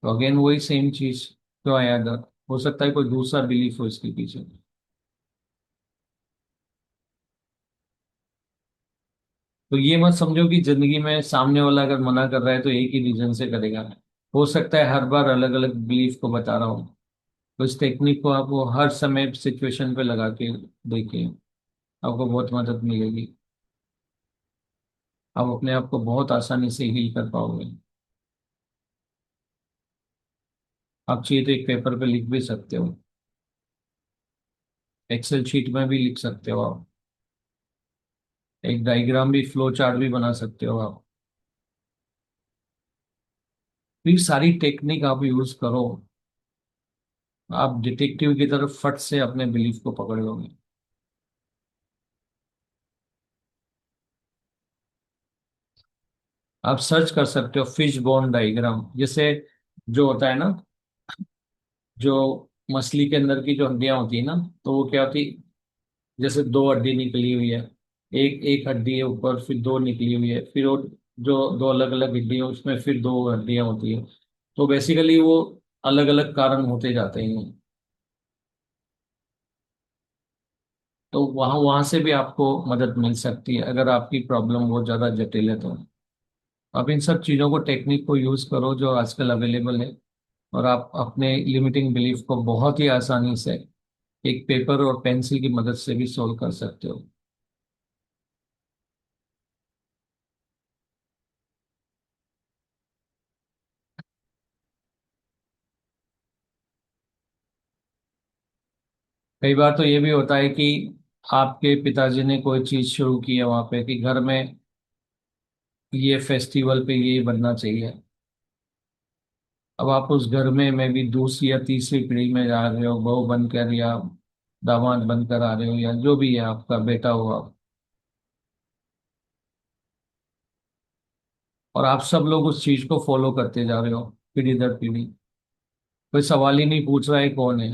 तो अगेन वही सेम चीज, क्यों आया डर। हो सकता है कोई दूसरा बिलीफ हो इसके पीछे। तो ये मत समझो कि जिंदगी में सामने वाला अगर मना कर रहा है तो एक ही रीजन से करेगा। हो सकता है हर बार अलग अलग बिलीफ को बता रहा हूँ। तो इस टेक्निक को आप वो हर समय सिचुएशन पे लगा के देखिए, आपको बहुत मदद मिलेगी। आप अपने आप को बहुत आसानी से हील कर पाओगे। आप चाहिए तो एक पेपर पे लिख भी सकते हो, एक्सेल शीट में भी लिख सकते हो आप, एक डायग्राम भी, फ्लो चार्ट भी बना सकते हो आप। फिर सारी टेक्निक आप यूज करो, आप डिटेक्टिव की तरफ फट से अपने बिलीफ को पकड़ लोगे। आप सर्च कर सकते हो फिश बोन डायग्राम, जैसे जो होता है ना, जो मछली के अंदर की जो हड्डियां होती है ना, तो वो क्या होती, जैसे दो हड्डी निकली हुई है, एक एक हड्डी है ऊपर, फिर दो निकली हुई है, फिर वो जो दो अलग अलग हड्डी है उसमें फिर दो हड्डियां होती है। तो बेसिकली वो अलग अलग कारण होते जाते हैं। तो वहां वहां से भी आपको मदद मिल सकती है अगर आपकी प्रॉब्लम बहुत ज्यादा जटिल है तो। आप इन सब चीजों को, टेक्निक को यूज करो जो आजकल अवेलेबल है। और आप अपने लिमिटिंग बिलीफ को बहुत ही आसानी से एक पेपर और पेंसिल की मदद से भी सोल्व कर सकते हो। कई बार तो ये भी होता है कि आपके पिताजी ने कोई चीज शुरू की है वहां पे कि घर में ये फेस्टिवल पे ये बनना चाहिए। अब आप उस घर में भी दूसरी या तीसरी पीढ़ी में जा रहे हो, बहू बनकर या दामाद बनकर आ रहे हो, या जो भी है आपका बेटा हुआ। और आप सब लोग उस चीज को फॉलो करते जा रहे हो, पीढ़ी दर पीढ़ी। कोई सवाल ही नहीं पूछ रहा है कौन है।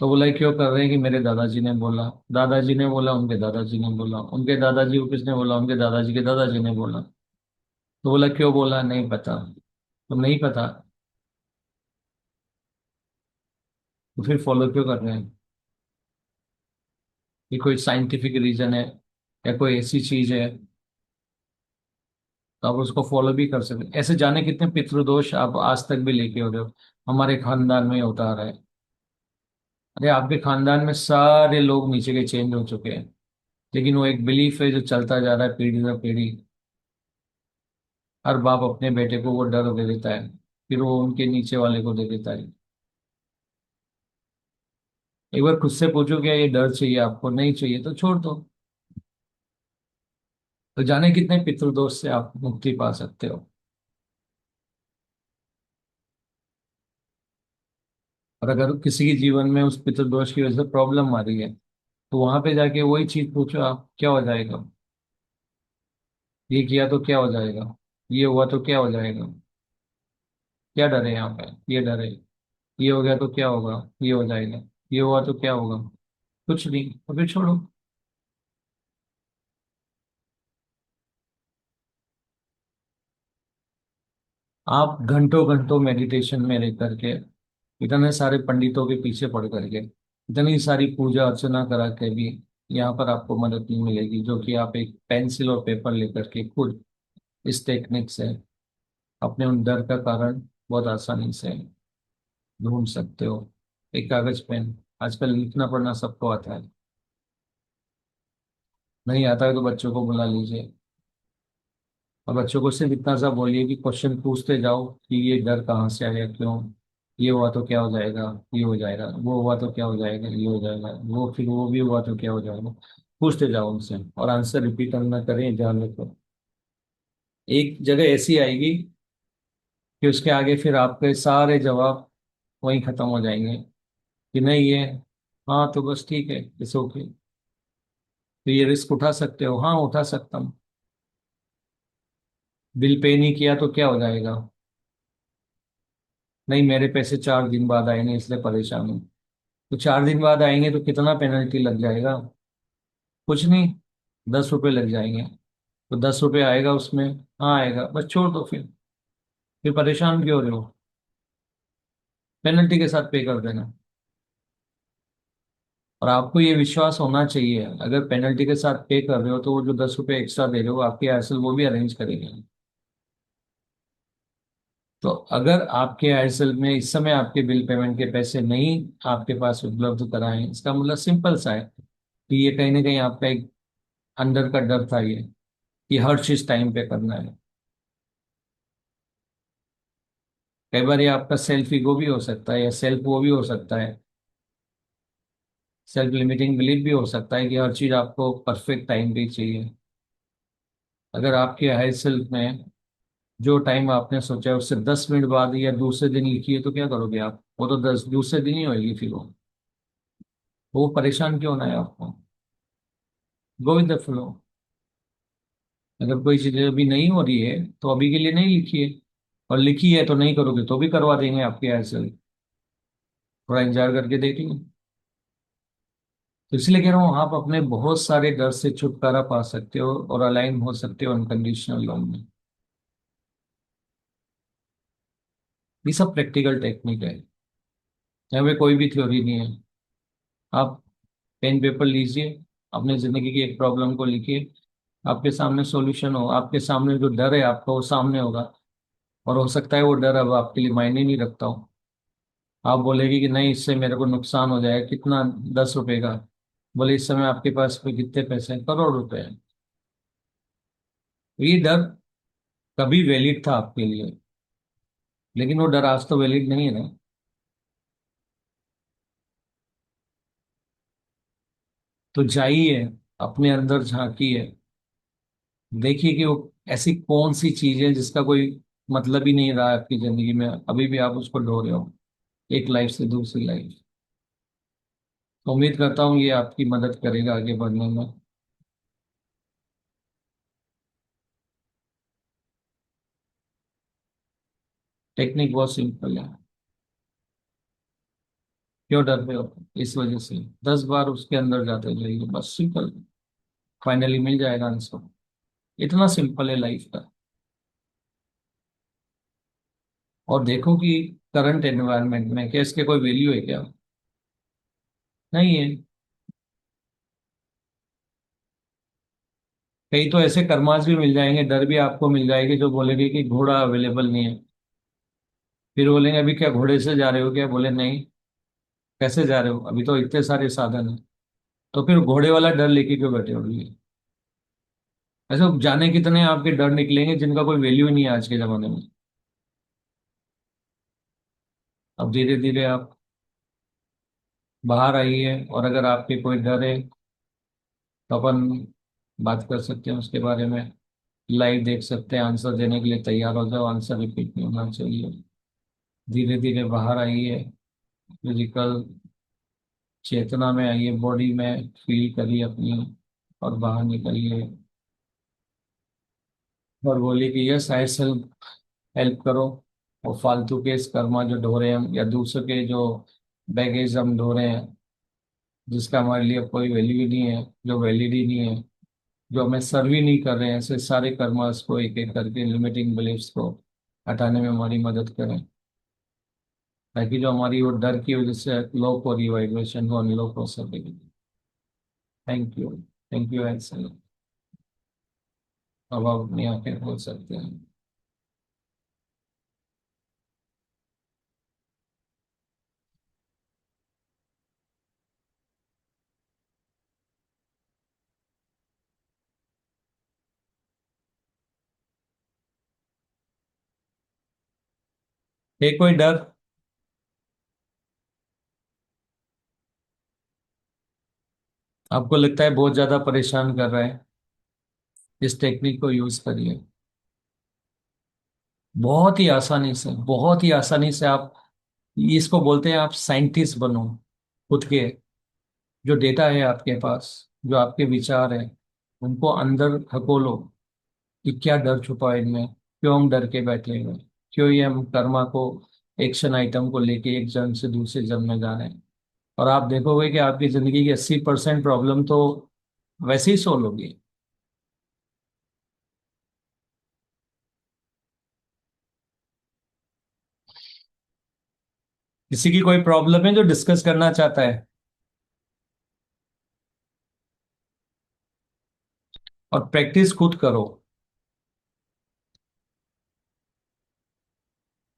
तो बोला क्यों कर रहे हैं कि मेरे दादाजी ने बोला, दादाजी ने बोला, उनके दादाजी ने बोला, उनके दादाजी को किसने बोला, उनके दादाजी के दादाजी ने बोला। तो बोला क्यों बोला, नहीं पता। तो नहीं पता तो फिर फॉलो क्यों कर रहे हैं। ये कोई साइंटिफिक रीजन है या कोई ऐसी चीज है तो आप उसको फॉलो भी कर सकते। ऐसे जाने कितने पितृदोष आप आज तक भी लेके हो रहे हो, हमारे खानदान में होता आ रहा है। अरे आपके खानदान में सारे लोग नीचे के चेंज हो चुके हैं, लेकिन वो एक बिलीफ है जो चलता जा रहा है पीढ़ी दर पीढ़ी। हर बाप अपने बेटे को वो डर दे देता है, फिर वो उनके नीचे वाले को दे देता है। एक बार खुद से पूछो क्या ये डर चाहिए आपको, नहीं चाहिए तो छोड़ दो। तो जाने कितने पितृदोष से आप मुक्ति पा सकते हो। और अगर किसी के जीवन में उस पितृदोष की वजह से प्रॉब्लम आ रही है, तो वहां पे जाके वही चीज पूछो आप, क्या हो जाएगा, ये किया तो क्या हो जाएगा, ये हुआ तो क्या हो जाएगा, क्या डर है यहाँ पे, ये डर है, ये हो गया तो क्या होगा, ये हो जाएगा, ये हुआ तो क्या होगा, कुछ नहीं, तो फिर छोड़ो। आप घंटों घंटों मेडिटेशन में रह करके, इतने सारे पंडितों के पीछे पड़ करके, इतनी सारी पूजा अर्चना करा के भी यहाँ पर आपको मदद नहीं मिलेगी, जो कि आप एक पेंसिल और पेपर लेकर के खुद इस टेक्निक से अपने उन डर का कारण बहुत आसानी से ढूंढ सकते हो। एक कागज पेन, आजकल लिखना पढ़ना सबको आता है, नहीं आता है तो बच्चों को बुला लीजिए, और बच्चों को सिर्फ इतना सा बोलिए कि क्वेश्चन पूछते जाओ कि ये डर कहाँ से आया, क्यों, ये हुआ तो क्या हो जाएगा, ये हो जाएगा, वो हुआ तो क्या हो जाएगा, ये हो जाएगा, वो फिर वो भी हुआ तो क्या हो जाएगा। पूछते जाओ उनसे, और आंसर रिपीट करना करें, ध्यान रखो। एक जगह ऐसी आएगी कि उसके आगे फिर आपके सारे जवाब वहीं खत्म हो जाएंगे, कि नहीं ये, हाँ तो बस ठीक है, इट्स ओके, तो ये रिस्क उठा सकते हो, हाँ उठा सकता हूँ। बिल पे नहीं किया तो क्या हो जाएगा, नहीं मेरे पैसे 4 दिन बाद आएंगे इसलिए परेशान हूँ। तो 4 दिन बाद आएंगे तो कितना पेनल्टी लग जाएगा, कुछ नहीं, 10 रुपये लग जाएंगे। तो 10 रुपये आएगा उसमें, हाँ आएगा, बस छोड़ दो फिर परेशान क्यों हो रहे हो, पेनल्टी के साथ पे कर देना। और आपको ये विश्वास होना चाहिए, अगर पेनल्टी के साथ पे कर रहे हो तो वो जो 10 रुपये एक्स्ट्रा दे रहे हो आपके असल वो भी अरेंज करेंगे। तो अगर आपके एयरसेल में इस समय आपके बिल पेमेंट के पैसे नहीं आपके पास उपलब्ध कराएं, इसका मतलब सिंपल सा है कि ये कहीं ना कहीं आपका एक अंदर का डर था ये, कि हर चीज टाइम पे करना है। कई बार ये आपका सेल्फ ईगो भी हो सकता है, या सेल्फ वो भी हो सकता है, सेल्फ लिमिटिंग बिलीफ भी हो सकता है कि हर चीज आपको परफेक्ट टाइम पे ही चाहिए। अगर आपके हाई सेल्फ में जो टाइम आपने सोचा है उससे 10 मिनट बाद या दूसरे दिन लिखिए, तो क्या करोगे आप, वो तो दस दूसरे दिन ही होगी फिर वो परेशान क्यों होना है आपको, गो विद द फ्लो। अगर कोई चीज अभी नहीं हो रही है तो अभी के लिए नहीं लिखिए, और लिखी है तो नहीं करोगे तो भी करवा देंगे आपके ऐसे, थोड़ा इंतजार करके देख लो। तो इसलिए कह रहा हूँ आप अपने बहुत सारे डर से छुटकारा पा सकते हो और अलाइन हो सकते हो अनकंडीशनल लव में। ये सब प्रैक्टिकल टेक्निक है, यहाँ पे कोई भी थ्योरी नहीं है। आप पेन पेपर लीजिए, अपने जिंदगी की एक प्रॉब्लम को लिखिए, आपके सामने सॉल्यूशन हो, आपके सामने जो डर है आपका वो सामने होगा। और हो सकता है वो डर अब आपके लिए मायने नहीं रखता हो, आप बोलेगी कि नहीं इससे मेरे को नुकसान हो जाएगा, कितना, 10 रुपए का। बोले इस समय आपके पास पे कितने पैसे हैं, करोड़ रुपए हैं। तो ये डर कभी वैलिड था आपके लिए, लेकिन वो डर आज तो वैलिड नहीं है ना। तो जाइए, अपने अंदर झांकिए, देखिए कि वो ऐसी कौन सी चीज है जिसका कोई मतलब ही नहीं रहा है आपकी जिंदगी में, अभी भी आप उसको ढो रहे हो एक लाइफ से दूसरी लाइफ। तो उम्मीद करता हूँ ये आपकी मदद करेगा आगे बढ़ने में। टेक्निक बहुत सिंपल है, क्यों डर रहे हो, इस वजह से 10 बार उसके अंदर जाते जाइए, बस सिंपल, फाइनली मिल जाएगा आंसर। इतना सिंपल है लाइफ का। और देखो कि करंट एनवायरनमेंट में क्या इसके कोई वैल्यू है क्या, नहीं है। कई तो ऐसे कर्मास भी मिल जाएंगे, डर भी आपको मिल जाएगी, जो बोलेगी कि घोड़ा अवेलेबल नहीं है। फिर बोलेंगे अभी क्या घोड़े से जा रहे हो क्या, बोले नहीं, कैसे जा रहे हो, अभी तो इतने सारे साधन है। तो फिर घोड़े वाला डर लेके क्यों बैठे हो, ऐसे जाने कितने आपके डर निकलेंगे जिनका कोई वैल्यू नहीं है आज के जमाने में। अब धीरे धीरे आप बाहर आइए, और अगर आपके कोई डर है तो अपन बात कर सकते हैं उसके बारे में। लाइव देख सकते हैं, आंसर देने के लिए तैयार हो जाओ, आंसर रिपीट नहीं होना चाहिए। धीरे धीरे बाहर आइए, फिजिकल चेतना में आइए, बॉडी में फील करिए अपनी, और बाहर निकलिए और बोलिए कि यस आई सेल्फ हेल्प करो। और फालतू के इस कर्मा जो ढो रहे हैं हम, या दूसरों के जो बैगेज हम ढो रहे हैं, जिसका हमारे लिए कोई वैल्यू ही नहीं है, जो वैलिड ही नहीं है, जो हमें सर्व ही नहीं कर रहे हैं, ऐसे सारे कर्मास को एक एक करके, लिमिटिंग बिलीफ्स को हटाने में हमारी मदद करें, ताकि जो हमारी वो डर की वजह से लो हो रही वाइब्रेशन वो अनलॉक हो सके। थैंक यू ऐसे। अब आप अपनी आंखें खोल सकते हैं। है कोई डर? आपको लगता है बहुत ज्यादा परेशान कर रहा है? इस टेक्निक को यूज करिए। बहुत ही आसानी से आप, इसको बोलते हैं आप साइंटिस्ट बनो खुद के। जो डेटा है आपके पास, जो आपके विचार है, उनको अंदर धकोलो कि क्या डर छुपा है इनमें, क्यों हम डर के बैठे हुए हैं, क्यों ये हम कर्मा को, एक्शन आइटम को लेके एक जन्म से दूसरे जन्म में जा रहे हैं। और आप देखोगे कि आपकी जिंदगी की 80% प्रॉब्लम तो वैसे ही सोल्व होगी। किसी की कोई प्रॉब्लम है जो डिस्कस करना चाहता है? और प्रैक्टिस खुद करो।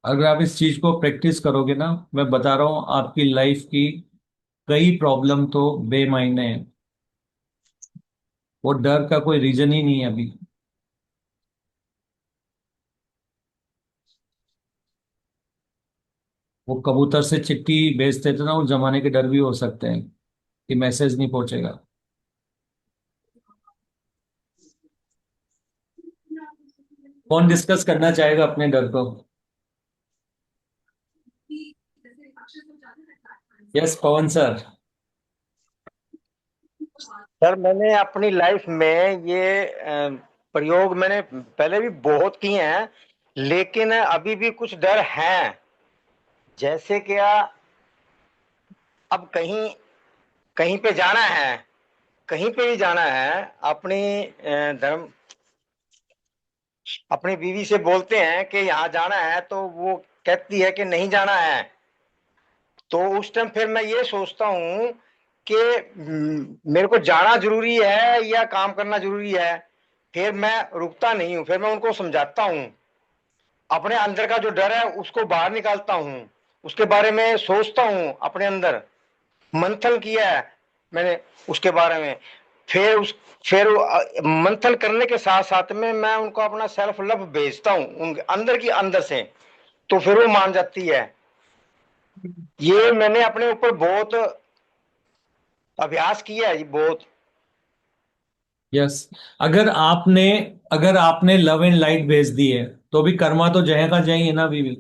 अगर आप इस चीज को प्रैक्टिस करोगे ना, मैं बता रहा हूं आपकी लाइफ की कई प्रॉब्लम तो बेमायने हैं। वो डर का कोई रीजन ही नहीं है अभी। वो कबूतर से चिट्ठी भेजते थे ना, उस जमाने के डर भी हो सकते हैं कि मैसेज नहीं पहुंचेगा। कौन डिस्कस करना चाहेगा अपने डर को? यस पवन सर। सर मैंने अपनी लाइफ में ये प्रयोग मैंने पहले भी बहुत किए हैं, लेकिन अभी भी कुछ डर हैं। जैसे क्या, अब कहीं कहीं पे जाना है, कहीं पे भी जाना है, अपनी धर्म अपनी बीवी से बोलते हैं कि यहाँ जाना है, तो वो कहती है कि नहीं जाना है। तो उस टाइम फिर मैं ये सोचता हूँ कि मेरे को जाना जरूरी है या काम करना जरूरी है। फिर मैं रुकता नहीं हूँ, फिर मैं उनको समझाता हूँ, अपने अंदर का जो डर है उसको बाहर निकालता हूँ, उसके बारे में सोचता हूँ, अपने अंदर मंथन किया है मैंने उसके बारे में। फिर मंथन करने के साथ साथ में मैं उनको अपना सेल्फ लव भेजता हूँ उनके अंदर की अंदर से, तो फिर वो मान जाती है। ये मैंने अपने ऊपर बहुत अभ्यास किया है जी, बहुत। यस। अगर आपने लव एंड लाइट भेज दी है, तो भी कर्मा तो जय का जय ही है ना अभी भी।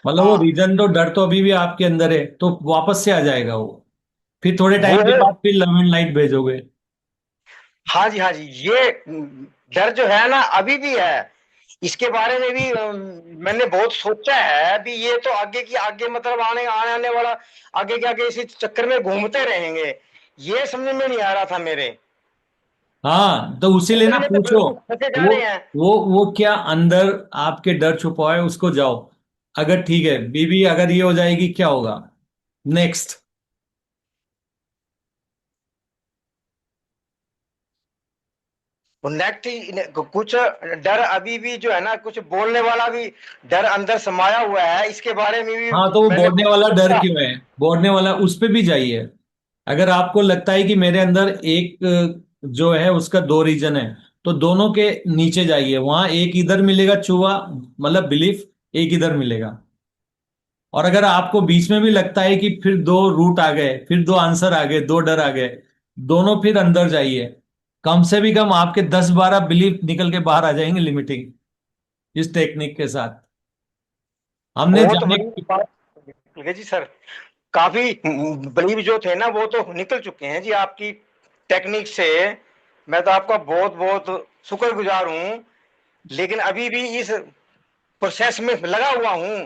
मतलब वो हाँ रीजन तो, डर तो अभी भी आपके अंदर है, तो वापस से आ जाएगा वो। फिर थोड़े वो टाइम के बाद फिर लव एंड लाइट भेजोगे। हाँ जी हाँ जी, ये डर जो है ना अभी भी है। इसके बारे में भी मैंने बहुत सोचा है। अभी ये तो आगे की आगे, मतलब आने आने आने वाला, आगे के आगे इसी चक्कर में घूमते रहेंगे। ये समझ में नहीं आ रहा था मेरे। हाँ, तो उसी लिए ना इतने तो पूछो। बिल्कुल फंसे जा वो रहे हैं। वो क्या अंदर आपके डर छुपा है, उसको जाओ। अगर ठीक है बीबी, अगर ये हो जाएगी क्या होगा नेक्स्ट? नेक्स्ट कुछ डर अभी भी जो है ना, कुछ बोलने वाला भी डर अंदर समाया हुआ है। इसके बारे में भी हाँ, तो वो मैंने बोलने बहुत वाला डर सोचा। क्यों है? बोलने वाला उस पे भी जाइए। अगर आपको लगता है कि मेरे अंदर एक जो है उसका दो रीजन है, तो दोनों के नीचे जाइए, वहां एक इधर मिलेगा चूहा, मतलब बिलीफ, एक इधर मिलेगा। और अगर आपको बीच में भी लगता है कि फिर दो रूट आ गए, फिर दो आंसर आ गए, दो डर आ गए, दोनों फिर अंदर जाइए। कम से भी कम आपके 10-12 बिलीफ निकल के बाहर आ जाएंगे लिमिटिंग, इस टेक्निक के साथ। हमने बहुत जाने बड़ी बात है जी सर। काफी बलीव जो थे ना वो तो निकल चुके हैं जी आपकी टेक्निक से। मैं तो आपका बहुत बहुत शुक्रगुजार हूँ। लेकिन अभी भी इस प्रोसेस में लगा हुआ हूँ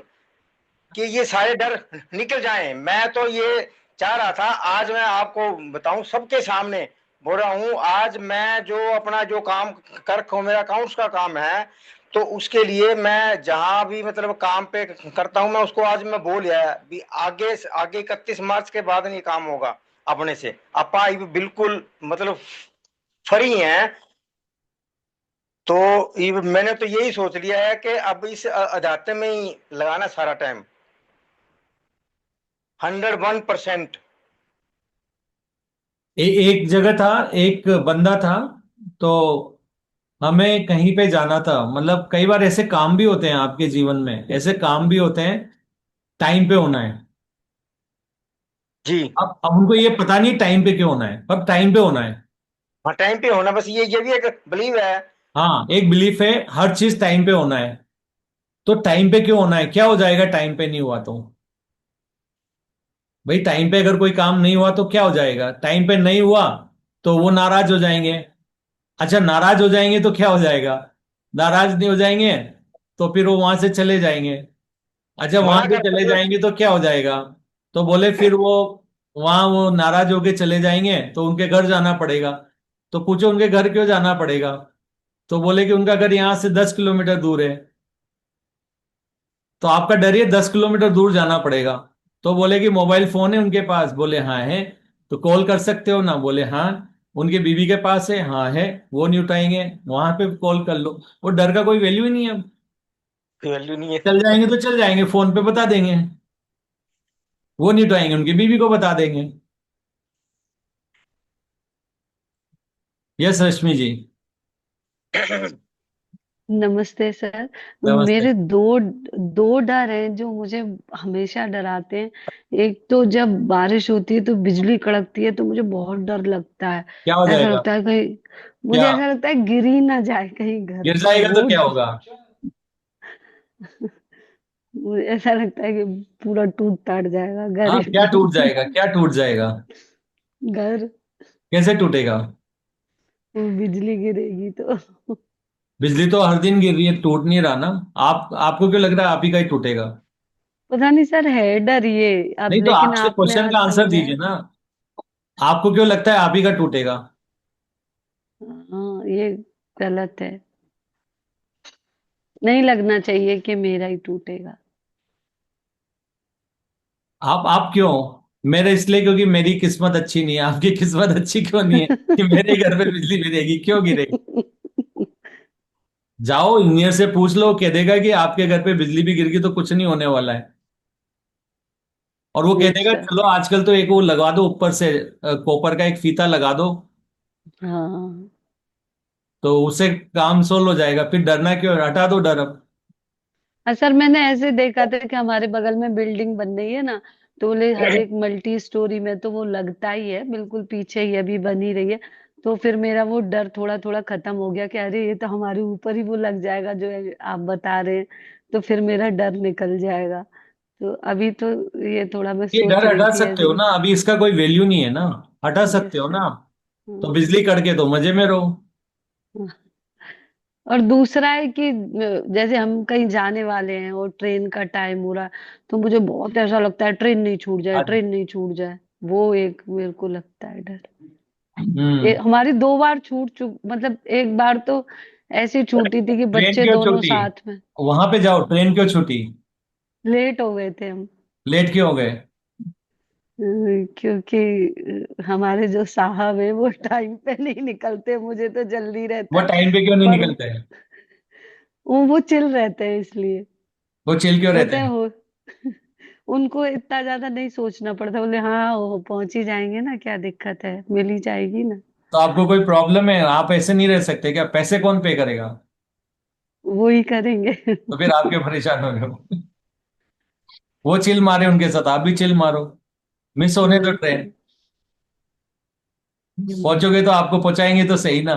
कि ये सारे डर निकल जाएं। मैं तो ये चाह रहा था, आज मैं आपको बताऊं सबके सामने बोल रहा हूं, आज मैं जो अपना जो काम कर रखा हूं, मेरा अकाउंट्स का काम है, तो उसके लिए मैं जहां भी मतलब काम पे करता हूं, मैं उसको आज मैं बोल आया भी आगे आगे 31 मार्च के बाद नहीं काम होगा अपने से। अपा ये बिल्कुल मतलब फ्री हैं। तो ये मैंने तो यही सोच लिया है कि अब इस अध्यात्म में ही लगाना सारा टाइम 101%। एक जगह था, एक बंदा था, तो हमें कहीं पे जाना था। मतलब कई बार ऐसे काम भी होते हैं आपके जीवन में, ऐसे काम भी होते हैं, टाइम पे होना है। जी अब उनको ये पता नहीं टाइम पे क्यों होना है, पर टाइम पे होना है। हाँ, टाइम पे होना, बस ये भी एक बिलीव है। हाँ, एक बिलीफ है, हर चीज टाइम पे होना है। तो टाइम पे क्यों होना है, क्या हो जाएगा टाइम पे नहीं हुआ तो? भाई टाइम पे अगर कोई काम नहीं हुआ तो क्या हो जाएगा? टाइम पे नहीं हुआ तो वो नाराज हो जाएंगे। अच्छा, नाराज हो जाएंगे तो क्या हो जाएगा? नाराज नहीं हो जाएंगे तो फिर वो वहां से चले जाएंगे। अच्छा, वहां मना से कर चले सकते जाएंगे तो क्या हो जाएगा? तो बोले फिर वो वहां वो नाराज होके चले जाएंगे तो उनके घर जाना पड़ेगा। तो पूछो उनके घर क्यों जाना पड़ेगा? तो बोले कि उनका घर यहाँ से 10 किलोमीटर दूर है। तो आपका डर ये 10 किलोमीटर दूर जाना पड़ेगा। तो बोले कि मोबाइल फोन है उनके पास? बोले हाँ है। तो कॉल कर सकते हो ना? बोले हाँ। उनके बीवी के पास है? हाँ है। वो नहीं उठाएंगे, वहां पे कॉल कर लो। वो डर का कोई वैल्यू ही नहीं है। वैल्यू नहीं चल है। जाएंगे तो चल जाएंगे, फोन पे बता देंगे। वो नहीं उठाएंगे, उनकी बीवी को बता देंगे। यस रश्मि जी। नमस्ते सर। नमस्ते। मेरे दो दो डर हैं जो मुझे हमेशा डराते हैं। एक तो जब बारिश होती है तो बिजली कड़कती है तो मुझे बहुत डर लगता है। क्या हो ऐसा जाएगा? लगता है कहीं मुझे क्या? ऐसा लगता है गिर ही ना जाए कहीं घर गिर से जाएगा तो वो क्या होगा? मुझे ऐसा लगता है कि पूरा टूट टाट जाएगा घर हाँ, ही क्या टूट जाएगा, टूट क्या टूट जाएगा? घर। कैसे टूटेगा? वो बिजली गिरेगी तो बिजली तो हर दिन गिर रही है, टूट नहीं रहा ना। आपको क्यों लग रहा है आप ही का ही टूटेगा? पता नहीं सर है डर ये। नहीं अब तो लेकिन आपसे आपने क्वेश्चन आज का आंसर समझाया। दीजिए ना। आपको क्यों लगता है आप ही का टूटेगा? हाँ ये गलत है। नहीं लगना चाहिए कि मेरा ही टूटेगा। आप क्यों? मेरे इसलिए क्योंकि मेरी किस्मत अच्छी नहीं है। आपकी किस्मत अच्छी क्यों नहीं है कि मेरे घर पे बिजली गिरेगी? क्यों गिरेगी? जाओ इंजीनियर से पूछ लो, कह देगा कि आपके घर पे बिजली भी गिर गई तो कुछ नहीं होने वाला है। और वो कह देगा अच्छा। चलो आजकल तो एक वो लगा दो ऊपर से, कॉपर का एक फीता लगा दो, हाँ। तो उससे काम सोल्व हो जाएगा। फिर डरना क्यों है? हटा दो डर अब। सर मैंने ऐसे देखा था कि हमारे बगल में बिल्डिंग बन रही है ना, तो बोले हर एक मल्टी स्टोरी में तो वो लगता ही है बिल्कुल पीछे ही अभी बनी रही है। तो फिर मेरा वो डर थोड़ा थोड़ा खत्म हो गया कि अरे ये तो हमारे ऊपर ही वो लग जाएगा जो आप बता रहे हैं। तो फिर मेरा डर निकल जाएगा। तो अभी तो ये थोड़ा मैं ये सोच डर रही हटा थी सकते हो ऐसे। ना, अभी इसका कोई वैल्यू नहीं है ना। हटा यस सकते हो ना सर। आप। तो बिजली कड़के तो मजे में रहो। और दूसरा है कि जैसे हम कहीं जाने वाले हैं और ट्रेन का टाइम हो रहा है, तो मुझे बहुत ऐसा लगता है ट्रेन नहीं छूट जाए, आज- ट्रेन नहीं छूट जाए। वो एक मेरे को लगता है डर। हम्म। हमारी दो बार छूट चुक मतलब एक बार तो ऐसी छूटी थी कि ट्रेन बच्चे क्यों दोनों छूटी? साथ में। वहां पे जाओ, ट्रेन क्यों छूटी? लेट हो गए थे हम। लेट क्यों हो गए? क्योंकि हमारे जो साहब है वो टाइम पे नहीं निकलते, मुझे तो जल्दी रहता वो है। टाइम पे क्यों नहीं पर निकलते हैं? वो चिल रहते हैं इसलिए। वो चिल क्यों रहते होते हैं हैं? हो उनको इतना ज्यादा नहीं सोचना पड़ता, बोले हाँ वो पहुंच ही जाएंगे ना, क्या दिक्कत है, मिल ही जाएगी ना। तो आपको कोई प्रॉब्लम है? आप ऐसे नहीं रह सकते क्या? पैसे कौन पे करेगा? वो ही करेंगे। तो फिर आप क्यों परेशान हो रहे हो? वो चिल मारे उनके साथ, आप भी चिल मारो। मिस होने दो ट्रेन। बिल्कुल। पहुंचोगे तो आपको पहुंचाएंगे तो सही ना।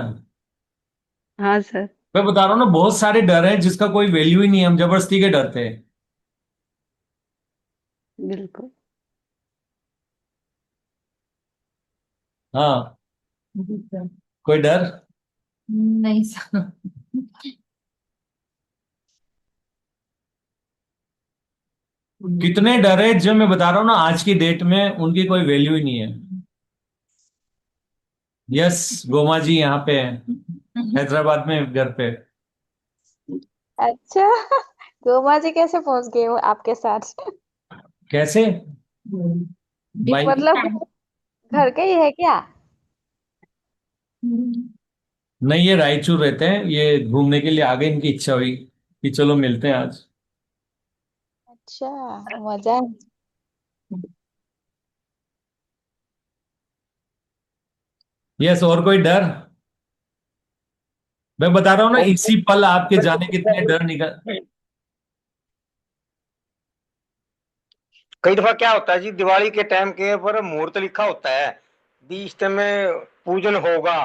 हाँ सर। मैं बता रहा हूँ ना, बहुत सारे डर हैं जिसका कोई वैल्यू ही नहीं है, हम जबरदस्ती के डरते हैं। बिल्कुल। हाँ। कोई डर? नहीं सर। कितने डर है जो मैं बता रहा हूँ ना, आज की डेट में उनकी कोई वैल्यू ही नहीं है। यस, गोमा जी यहाँ पे हैं, हैदराबाद में घर पे। अच्छा। गोमा जी कैसे पहुंच गए वो आपके साथ? कैसे? बाइक। मतलब घर के ही है क्या? नहीं, ये रायचूर रहते हैं, ये घूमने के लिए आगे, इनकी इच्छा हुई कि चलो मिलते हैं आज। अच्छा, मजा है। यस, और कोई डर? मैं बता रहा हूँ ना, इसी पल आपके जाने कितने डर निकल। कई दफा क्या होता है जी, दिवाली के टाइम के ऊपर मुहूर्त लिखा होता है, 20 में पूजन होगा,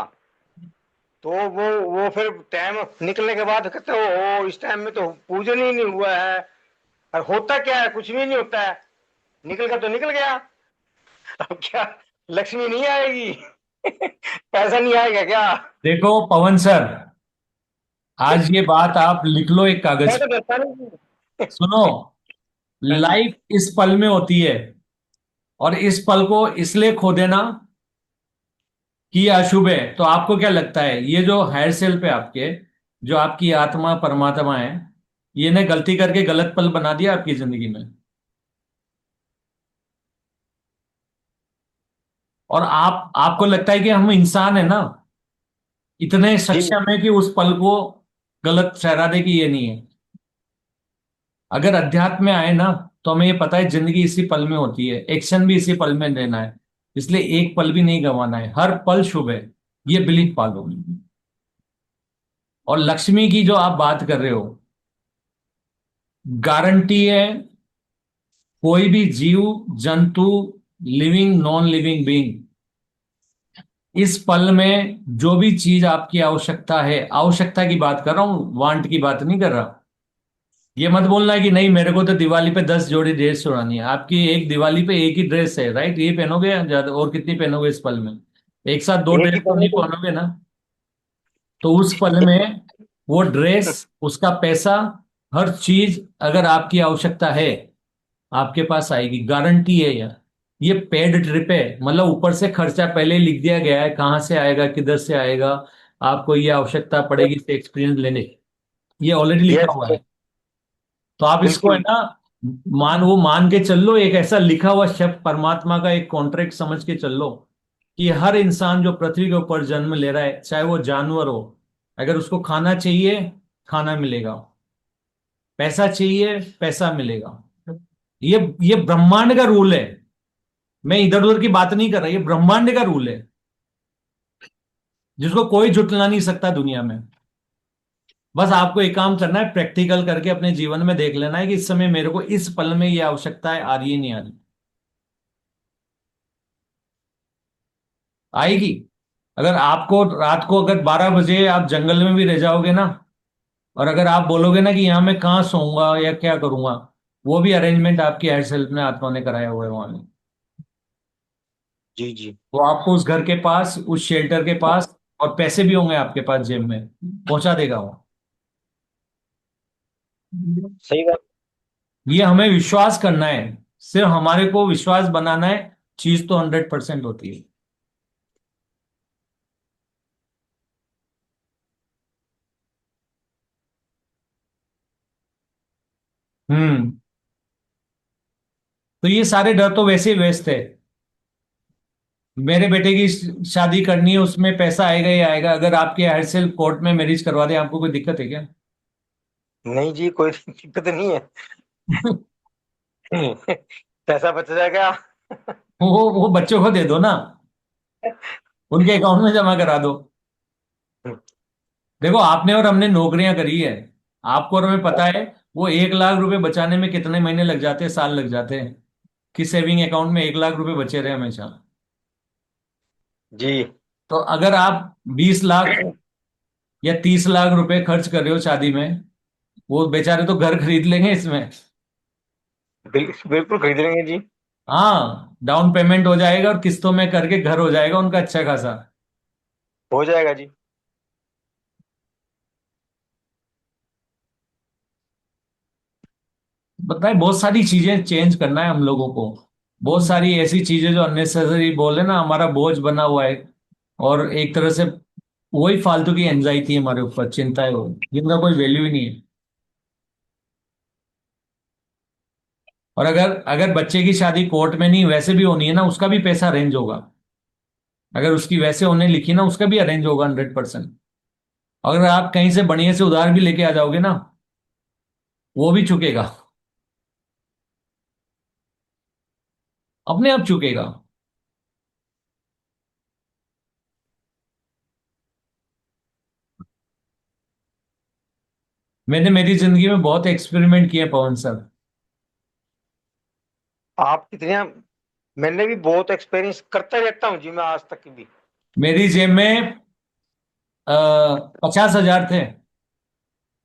तो वो फिर टाइम निकलने के बाद कहते हो इस टाइम में तो पूजन ही नहीं हुआ है। और होता क्या है, कुछ भी नहीं होता है, निकल गया तो निकल गया। अब क्या लक्ष्मी नहीं आएगी? पैसा नहीं आएगा क्या? देखो पवन सर, आज ये बात आप लिख लो एक कागज मैं पे। तो दस्ता नहीं। सुनो, हाँ जी। लाइफ इस पल में होती है, और इस पल को इसलिए खो देना कि ये अशुभ है। तो आपको क्या लगता है, ये जो हायर सेल्फ है आपके, जो आपकी आत्मा परमात्मा है, ये ने गलती करके गलत पल बना दिया आपकी जिंदगी में? और आपको लगता है कि हम इंसान है ना, इतने जी सक्षम है कि उस पल को गलत ठहरा दे कि ये नहीं है? अगर अध्यात्म में आए ना, तो हमें ये पता है जिंदगी इसी पल में होती है, एक्शन भी इसी पल में लेना है, इसलिए एक पल भी नहीं गंवाना है, हर पल शुभ है। ये बिलीफ पालो। और लक्ष्मी की जो आप बात कर रहे हो, गारंटी है, कोई भी जीव, जंतु, लिविंग नॉन लिविंग बीइंग, इस पल में जो भी चीज आपकी आवश्यकता है, आवश्यकता की बात कर रहा हूं, वांट की बात नहीं कर रहा। ये मत बोलना है कि नहीं मेरे को तो दिवाली पे 10 जोड़ी ड्रेस चुरानी है। आपकी एक दिवाली पे एक ही ड्रेस है, राइट? ये पहनोगे या ज्यादा और कितनी पहनोगे इस पल में? एक साथ दो एक ही ड्रेस तो पहले नहीं तो। पहनोगे ना। तो उस पल में वो ड्रेस, उसका पैसा, हर चीज अगर आपकी आवश्यकता है, आपके पास आएगी, गारंटी है यार। ये पेड ट्रिप है, मतलब ऊपर से खर्चा पहले ही लिख दिया गया है, कहाँ से आएगा, किधर से आएगा, आपको ये आवश्यकता पड़ेगी से एक्सपीरियंस लेने की। ये ऑलरेडी लिखा यस, हुआ है। तो आप इसको है बिल्कुल। ना, मान के चल लो, एक ऐसा लिखा हुआ शब्द, परमात्मा का एक कॉन्ट्रैक्ट समझ के चल लो कि हर इंसान जो पृथ्वी के ऊपर जन्म ले रहा है, चाहे वो जानवर हो, अगर उसको खाना चाहिए, खाना मिलेगा, पैसा चाहिए, पैसा मिलेगा। ये ब्रह्मांड का रूल है। मैं इधर उधर की बात नहीं कर रहा, ये ब्रह्मांड का रूल है, जिसको कोई जुटला नहीं सकता दुनिया में। बस आपको एक काम करना है, प्रैक्टिकल करके अपने जीवन में देख लेना है कि इस समय मेरे को इस पल में ये आवश्यकता है, आ रही है नहीं आ रही? आएगी। अगर आपको रात को अगर 12 बजे आप जंगल में भी रह जाओगे ना, और अगर आप बोलोगे ना कि यहाँ मैं कहाँ सोऊंगा या क्या करूंगा, वो भी अरेंजमेंट आपकी हायर सेल्फ ने, आत्मा ने कराया हुआ है वहां में। जी जी। वो आपको उस घर के पास, उस शेल्टर के पास, और पैसे भी होंगे आपके पास जेब में, पहुंचा देगा वो। सही बात। ये हमें विश्वास करना है, सिर्फ हमारे को विश्वास बनाना है। चीज तो 100% होती है। हम्म। तो ये सारे डर तो वैसे ही वेस्ट है। मेरे बेटे की शादी करनी है, उसमें पैसा आएगा ही आएगा। अगर आपके हायर सेल्फ कोर्ट में मैरिज करवा दे, आपको कोई दिक्कत है क्या? नहीं जी, कोई दिक्कत नहीं है। पैसा बच जाएगा। वो बच्चों को दे दो ना। उनके अकाउंट में जमा करा दो। देखो, आपने और हमने नौकरियां करी है, आपको और हमें पता है वो 1 लाख रुपए बचाने में कितने महीने लग जाते हैं, साल लग जाते हैं कि सेविंग अकाउंट में 1 लाख रुपए बचे रहे हमेशा। जी। तो अगर आप 20 लाख या 30 लाख रुपए खर्च कर रहे हो शादी में, वो बेचारे तो घर खरीद लेंगे इसमें। बिल्कुल खरीद लेंगे जी। हाँ, डाउन पेमेंट हो जाएगा और किस्तों में करके घर हो जाएगा उनका अच्छा खासा। हो जाएगा जी। बताए, बहुत सारी चीजें चेंज करना है हम लोगों को। बहुत सारी ऐसी चीजें जो अननेसेसरी बोले ना, हमारा बोझ बना हुआ है। और एक तरह से वही फालतू की एंजाइटी है हमारे ऊपर, चिंताएं हो जिनका कोई वैल्यू ही नहीं है। और अगर अगर बच्चे की शादी कोर्ट में नहीं वैसे भी होनी है ना, उसका भी पैसा अरेंज होगा। अगर उसकी वैसे होने लिखी ना, उसका भी अरेंज होगा 100%। अगर आप कहीं से बढ़िया से उधार भी लेके आ जाओगे ना, वो भी चुकेगा, अपने आप चुकेगा। मैंने मेरी जिंदगी में बहुत एक्सपेरिमेंट किए पवन सर। आप कितने, मैंने भी बहुत एक्सपीरियंस करता रहता हूँ जी, मैं आज तक भी। मेरी जेब में 50,000 थे।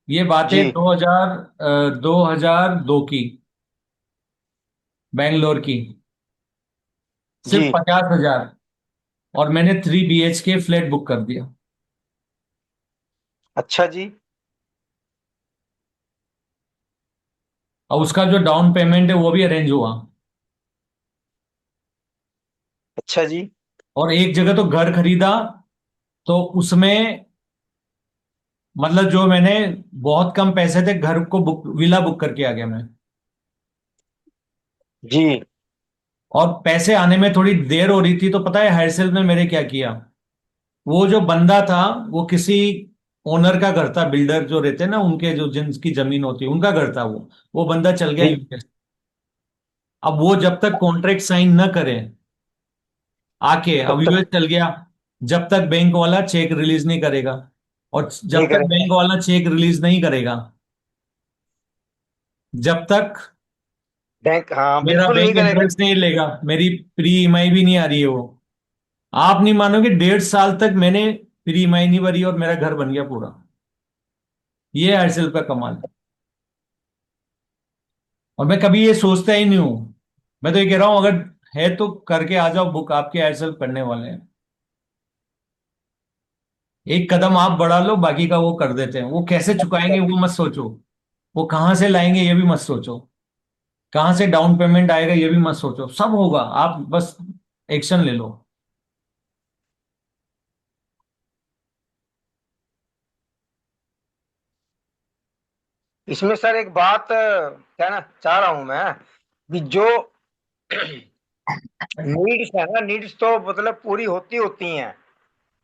ये बातें जी। 2002 की, बैंगलोर की। सिर्फ जी। 50,000, और मैंने 3 BHK फ्लैट बुक कर दिया। अच्छा जी। और उसका जो डाउन पेमेंट है वो भी अरेंज हुआ। अच्छा जी। और एक जगह तो घर खरीदा, तो उसमें मतलब जो मैंने, बहुत कम पैसे थे, घर को बुक, विला बुक करके आ गया मैं। जी। और पैसे आने में थोड़ी देर हो रही थी, तो पता है हायर सेल में मेरे क्या किया। वो जो बंदा था, वो किसी ओनर का घर था, बिल्डर जो रहते हैं ना, उनके जो जिनकी जमीन होती है उनका घर था वो बंदा चल गया जी। यूएस। अब वो जब तक कॉन्ट्रैक्ट साइन न करे आके, तब अब तक यूएस चल गया, जब तक बैंक वाला चेक रिलीज नहीं करेगा। और नहीं जब तक करेंगे। बैंक वाला चेक रिलीज नहीं करेगा, जब तक बैंक, हाँ मेरा बिल्कुल नहीं बैंक करेगा। इंटरेस्ट नहीं लेगा, मेरी प्री ईएमआई भी नहीं आ रही है वो। आप नहीं मानोगे, 1.5 साल तक मैंने प्री ईएमआई नहीं भरी और मेरा घर बन गया पूरा। ये है एयरसेल का कमाल। और मैं कभी ये सोचता ही नहीं हूं। मैं तो ये कह रहा हूं, अगर है तो करके आ जाओ बुक, आपके एयरसेल करने वाले हैं। एक कदम आप बढ़ा लो, बाकी का वो कर देते हैं। वो कैसे चुकाएंगे वो मत सोचो, वो कहां से लाएंगे ये भी मत सोचो, कहां से डाउन पेमेंट आएगा ये भी मत सोचो, सब होगा, आप बस एक्शन ले लो। इसमें सर एक बात कहना चाह रहा हूं मैं, कि जो नीड्स है ना, नीड्स तो मतलब पूरी होती होती हैं,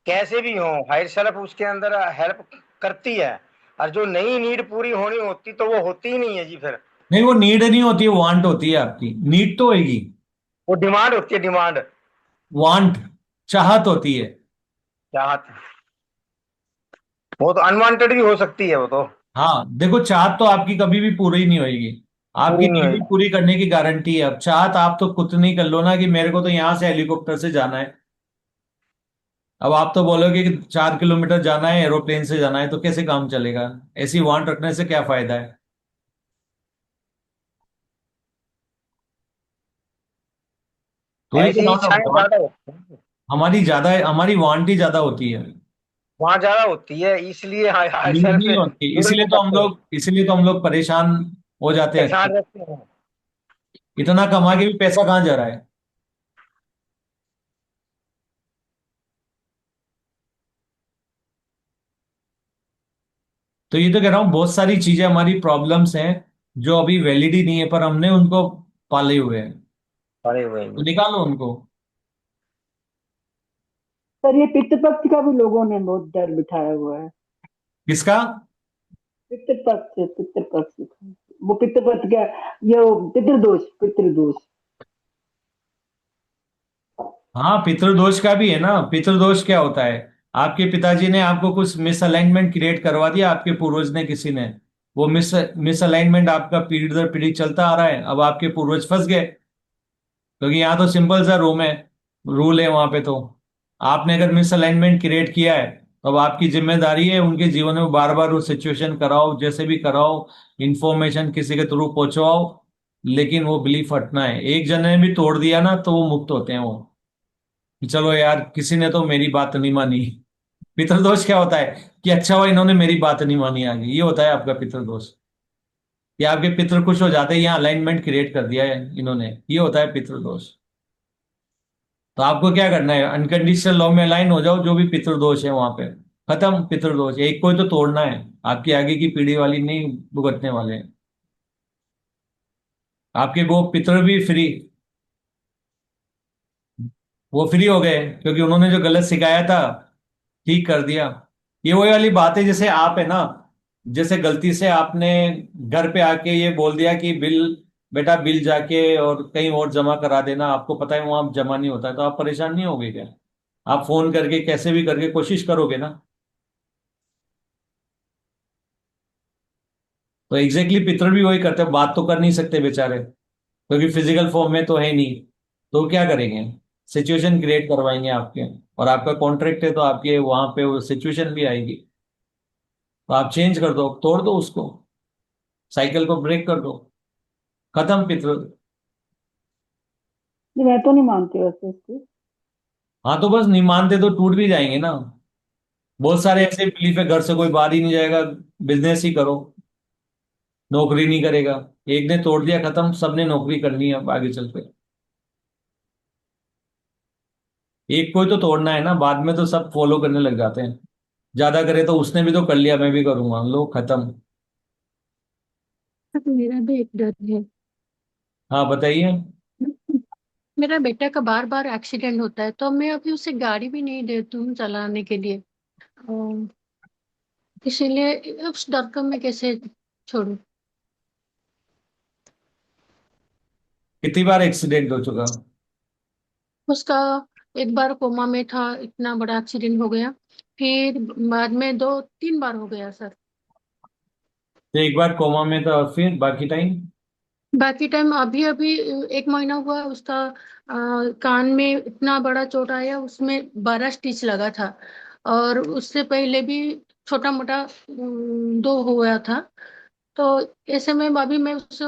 कैसे भी हो, हायर सेल्फ उसके अंदर हेल्प करती है। और जो नई नीड पूरी होनी होती तो वो होती ही नहीं है जी फिर। नहीं, वो नीड नहीं होती है, वांट होती है आपकी। नीड तो होगी, वो डिमांड होती है, डिमांड। वांट, चाहत होती है। चाहत। वो तो अनवांटेड भी हो सकती है वो तो। हाँ देखो, चाहत तो आपकी कभी भी पूरी नहीं होगी, आपकी पूरी नहीं नीड होगी। ही पूरी करने की गारंटी है। अब चाहत आप तो कुछ नहीं कर लो ना, कि मेरे को तो यहां से हेलीकॉप्टर से जाना है। अब आप तो बोलोगे कि 4 किलोमीटर जाना है, एरोप्लेन से जाना है, तो कैसे काम चलेगा। ऐसी वांट रखने से क्या फायदा है। तो ये ऐसी क्या इच्छाएं होता है, ज्यादा होती हैं। हमारी ज्यादा, हमारी वांट ही ज्यादा होती है, वहां ज्यादा होती है, इसलिए हायर नीड सेल्फ नहीं होती। जुड़ नहीं पाते हैं। इसलिए तो हम लोग परेशान हो जाते हैं परेशान अक्सर। रहते हैं। इतना कमा के भी पैसा कहाँ जा रहा है। तो ये तो कह रहा हूँ, बहुत सारी चीजें हमारी प्रॉब्लम्स हैं जो अभी वैलिड ही नहीं है, पर हमने उनको पाले हुए हैं। पड़े हुए तो हैं। निकालो उनको। सर ये पितृपक्ष का भी लोगों ने बहुत डर बिठाया हुआ है। किसका। पितृपक्ष, पितृपक्ष। वो पितृपक्ष क्या, ये वो पितृदोष, पितृदोष। हाँ, पितृदोष का भी है ना। पितृदोष क्या होता है? आपके पिताजी ने आपको कुछ मिसअलाइनमेंट क्रिएट करवा दिया, आपके पूर्वज ने, किसी ने। वो मिसअलाइनमेंट आपका पीढ़ी दर पीढ़ी चलता आ रहा है। अब आपके पूर्वज फंस गए, क्योंकि यहाँ तो सिंपल सा रूम है, रूल है वहां पे तो। आपने अगर मिसअलाइनमेंट क्रिएट किया है, तो अब आपकी जिम्मेदारी है उनके जीवन में बार बार वो सिचुएशन कराओ, जैसे भी कराओ, इंफॉर्मेशन किसी के थ्रू पहुंचवाओ, लेकिन वो बिलीफ हटना है। एक जने ने भी तोड़ दिया ना, तो वो मुक्त होते हैं वो, कि चलो यार, किसी ने तो मेरी बात नहीं मानी। पितृदोष क्या होता है? कि अच्छा हुआ इन्होंने मेरी बात नहीं मानी आगे, ये होता है आपका पितृदोष। कि आपके पितृ खुश हो जाते हैं, यहाँ अलाइनमेंट क्रिएट कर दिया है इन्होंने, ये होता है पितृदोष। तो आपको क्या करना है? अनकंडीशनल लॉ में अलाइन हो जाओ, जो भी पितृदोष है वहां पे खत्म। पितृदोष एक कोई तो तोड़ना है, आपकी आगे की पीढ़ी वाली नहीं भुगतने वाले हैं। आपके वो पितृ भी फ्री, वो फ्री हो गए, क्योंकि उन्होंने जो गलत सिखाया था ठीक कर दिया। ये वही वाली बात है, जैसे आप है ना, जैसे गलती से आपने घर पे आके ये बोल दिया कि बिल, बेटा बिल जाके और कहीं और जमा करा देना, आपको पता है वहां जमा नहीं होता है, तो आप परेशान नहीं होगे क्या? आप फोन करके कैसे भी करके कोशिश करोगे ना। तो एग्जैक्टली पितृ भी वही करते हैं, बात तो कर नहीं सकते बेचारे, क्योंकि फिजिकल फॉर्म में तो है नहीं। तो क्या करेंगे? सिचुएशन क्रिएट करवाएंगे आपके, और आपका कॉन्ट्रैक्ट है तो आपके वहां पे वो सिचुएशन भी आएगी। तो आप चेंज कर दो, तोड़ दो उसको, साइकिल को ब्रेक कर दो, खत्म पितृ। नहीं, मैं तो नहीं मानती वैसे इसको। हाँ, तो बस नहीं मानते तो टूट भी जाएंगे ना। बहुत सारे ऐसे बिलीफ है, घर से कोई बाहर ही नहीं जाएगा, बिजनेस ही करो, नौकरी नहीं करेगा। एक ने तोड़ दिया, खत्म, सबने नौकरी करनी है अब आगे चल के। एक कोई तो तोड़ना है ना, बाद में तो सब फॉलो करने लग जाते हैं। ज्यादा करे तो उसने भी तो कर लिया, मैं भी करूंगा, लो खत्म। मेरा भी एक डर है। हाँ बताइए। मेरा बेटा का बार बार एक्सीडेंट होता है, तो मैं अभी उसे गाड़ी भी नहीं देती हूँ चलाने के लिए। अम, इसीलिए उस डर को मैं कैसे छोड़ूं। कितनी बार एक्सीडेंट हो चुका? उसका एक बार कोमा में था, इतना बड़ा एक्सीडेंट हो गया। फिर बाद में दो तीन बार हो गया सर। तो एक बार कोमा में था, और फिर बाकी टाइम? बाकी टाइम अभी अभी एक महीना हुआ उसका। कान में इतना बड़ा चोट आया, उसमें 12 स्टिच लगा था। और उससे पहले भी छोटा मोटा दो हुआ था। तो ऐसे में अभी मैं उससे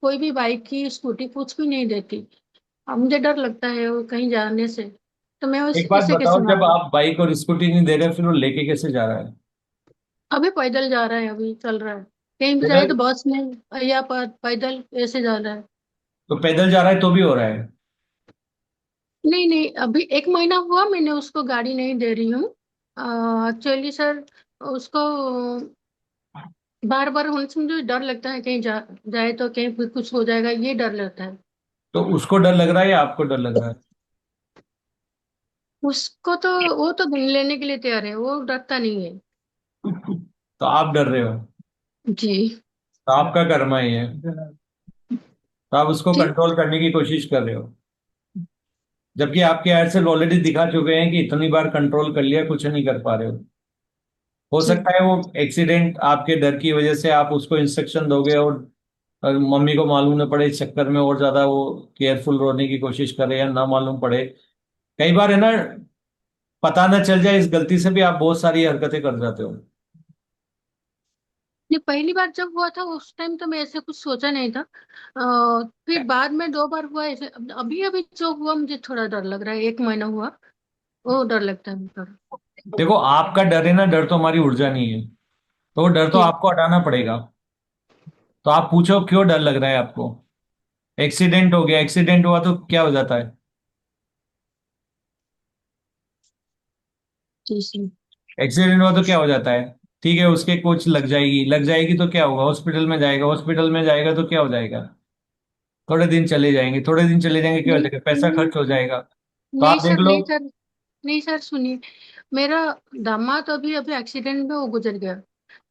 कोई भी बाइक की स्कूटी कुछ भी नहीं देती। अब मुझे डर लगता है वो कहीं जाने से। तो मैं एक बात इसे बताओ, कैसे जब मारूं। आप बाइक और स्कूटी नहीं दे रहे, फिर वो लेके कैसे जा रहा है? अभी पैदल जा रहा है, अभी चल रहा है। कहीं भी जाए पैदल? तो बस में या पैदल ऐसे जा रहा है। तो पैदल जा रहा है तो भी हो रहा है? नहीं नहीं, अभी एक महीना हुआ मैंने उसको गाड़ी नहीं दे रही हूँ। एक्चुअली सर, उसको बार बार होने से मुझे डर लगता है, कहीं जाए तो कहीं कुछ हो जाएगा, ये डर लगता है। तो उसको डर लग रहा है या आपको डर लग रहा है? उसको तो, वो तो लेने के लिए तैयार है, वो डरता नहीं है। तो आप डर रहे हो, जी। तो आपका कर्म है ये। तो आप उसको ठीक। कंट्रोल करने की कोशिश कर रहे हो, जबकि आपके एयरसेल ऑलरेडी दिखा चुके हैं कि इतनी बार कंट्रोल कर लिया, कुछ नहीं कर पा रहे हो जी। सकता है वो एक्सीडेंट आपके डर की वजह से आप उसको इंस्ट्रक्शन दोगे, और मम्मी को मालूम न पड़े, इस चक्कर में और ज्यादा वो केयरफुल रहने की कोशिश करे, या ना मालूम पड़े। कई बार है ना, पता न चल जाए, इस गलती से भी आप बहुत सारी हरकतें कर जाते हो। नहीं, पहली बार जब हुआ था उस टाइम तो मैं ऐसे कुछ सोचा नहीं था। फिर बाद में दो बार हुआ ऐसे। अभी अभी जो हुआ मुझे थोड़ा डर लग रहा है, एक महीना हुआ, वो डर लगता है मुझे। देखो, आपका डर है ना, डर तो हमारी ऊर्जा नहीं है, तो वो डर तो जी। आपको हटाना पड़ेगा। तो आप पूछो क्यों डर लग रहा है आपको? एक्सीडेंट हो गया, एक्सीडेंट हुआ तो क्या हो जाता है? जी जी। एक्सीडेंट हुआ तो क्या हो जाता है? ठीक है, उसके कुछ लग जाएगी, लग जाएगी तो क्या होगा? हॉस्पिटल में जाएगा, हॉस्पिटल में जाएगा तो क्या हो जाएगा? थोड़े दिन चले जाएंगे, थोड़े दिन चले जाएंगे, क्या हो नहीं जाएगा? पैसा नहीं खर्च हो जाएगा। तो नहीं आप देख सर, लो। नहीं सर, नहीं सर, सुनिए। मेरा दामाद अभी अभी एक्सीडेंट में वो गुजर गया।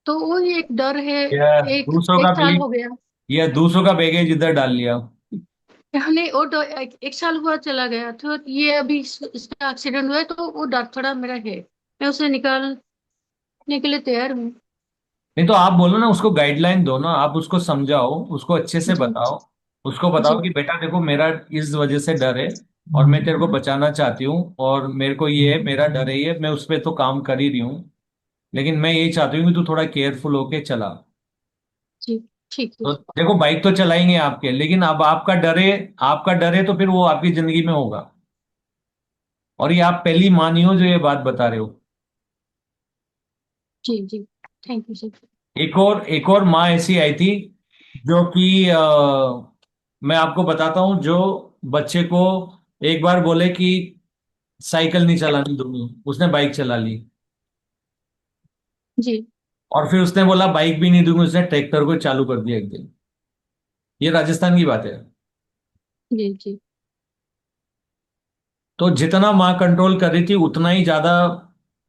तो वो ये एक डर है। यह एक दूसरों का एक साल बिलीफ, हो गया। यह दूसरों का बैगेज इधर डाल लिया। नहीं वो तो एक साल हुआ चला गया तो ये अभी इसका एक्सीडेंट हुआ है तो वो डर थोड़ा मेरा है। मैं उसे निकालने के लिए तैयार हूँ। नहीं तो आप बोलो ना, उसको गाइडलाइन दो ना, आप उसको समझाओ, उसको अच्छे से जी बताओ। उसको बताओ जी कि बेटा देखो, मेरा इस वजह से डर है और मैं तेरे को बचाना चाहती हूँ, और मेरे को ये है, मेरा डर है ये, मैं उस पर तो काम कर ही रही हूँ, लेकिन मैं यही चाहती हूँ कि तू थोड़ा केयरफुल होके चला। जी ठीक है। तो देखो, बाइक तो चलाएंगे आपके, लेकिन अब आपका डर है तो फिर वो आपकी जिंदगी में होगा। और ये आप पहली माँ नहीं हो जो ये बात बता रहे हो। जी जी थैंक यू सर। एक और माँ ऐसी आई थी जो कि मैं आपको बताता हूँ, जो बच्चे को एक बार बोले कि साइकिल नहीं चलानी दूंगी, उसने बाइक चला ली। जी और फिर उसने बोला बाइक भी नहीं दूंगी, उसने ट्रैक्टर को चालू कर दिया एक दिन। ये राजस्थान की बात है। जी जी तो जितना माँ कंट्रोल कर रही थी उतना ही ज्यादा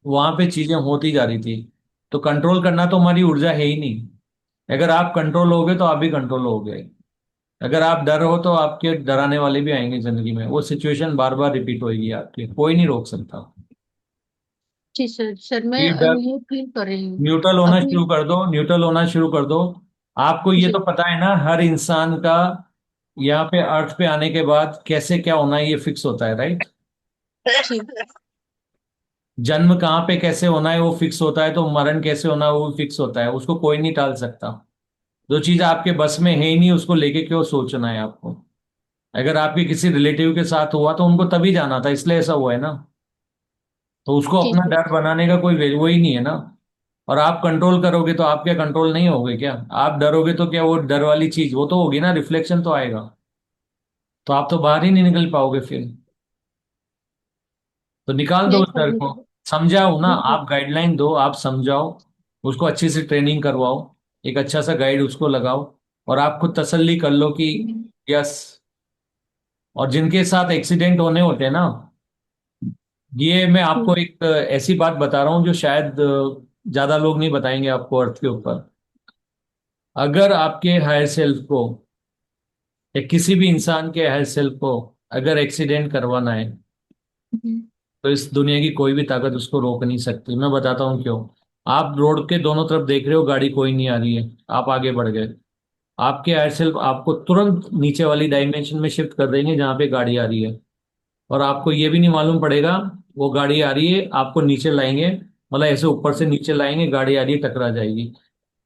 वहां पे चीजें होती जा रही थी। तो कंट्रोल करना तो हमारी ऊर्जा है ही नहीं। अगर आप कंट्रोल होगे तो आप भी कंट्रोल होगे। अगर आप डर हो तो आपके डराने वाले भी आएंगे जिंदगी में, वो सिचुएशन बार बार रिपीट होगी आपकी, कोई नहीं रोक सकता। जी सर। सर मैं ये डर ये फील कर रही हूँ न्यूट्रल होना अभी। शुरू कर दो, न्यूट्रल होना शुरू कर दो। आपको ये तो जी पता है ना, हर इंसान का यहाँ पे अर्थ पे आने के बाद कैसे क्या होना है ये फिक्स होता है, राइट। जी जन्म कहाँ पे कैसे होना है वो फिक्स होता है, तो मरण कैसे होना है वो भी फिक्स होता है, उसको कोई नहीं टाल सकता। जो चीज आपके बस में है ही नहीं उसको लेके क्यों सोचना है आपको। अगर आपके किसी रिलेटिव के साथ हुआ तो उनको तभी जाना था, इसलिए ऐसा हुआ है ना। तो उसको जी अपना सर। डर बनाने का कोई वो ही नहीं है ना। और आप कंट्रोल करोगे तो आप क्या कंट्रोल नहीं होगे क्या? आप डरोगे तो क्या वो डर वाली चीज वो तो होगी ना, रिफ्लेक्शन तो आएगा। तो आप तो बाहर ही नहीं निकल पाओगे फिर। तो निकाल दो यही उस डर करने को। के समझाओ ना, जी आप गाइडलाइन दो, आप समझाओ। उसको अच्छी से ट्रेनिंग करवाओ। एक अच्छा सा गाइड उसको लगाओ। और आप खुद तसल्ली कर लो कि यस। और जिनके साथ एक्सीडेंट होने होते हैं ना, ये मैं आपको एक ऐसी बात बता रहा हूँ जो शायद ज्यादा लोग नहीं बताएंगे आपको अर्थ के ऊपर। अगर आपके हायर सेल्फ को या किसी भी इंसान के हायर सेल्फ को अगर एक्सीडेंट करवाना है, तो इस दुनिया की कोई भी ताकत उसको रोक नहीं सकती। मैं बताता हूँ क्यों। आप रोड के दोनों तरफ देख रहे हो, गाड़ी कोई नहीं आ रही है, आप आगे बढ़ गए। आपके हायर सेल्फ आपको तुरंत नीचे वाली डायमेंशन में शिफ्ट कर देंगे जहाँ पे गाड़ी आ रही है। और आपको ये भी नहीं मालूम पड़ेगा वो गाड़ी आ रही है, आपको नीचे लाएंगे, मतलब ऐसे ऊपर से नीचे लाएंगे, गाड़ी आ रही है टकरा जाएगी।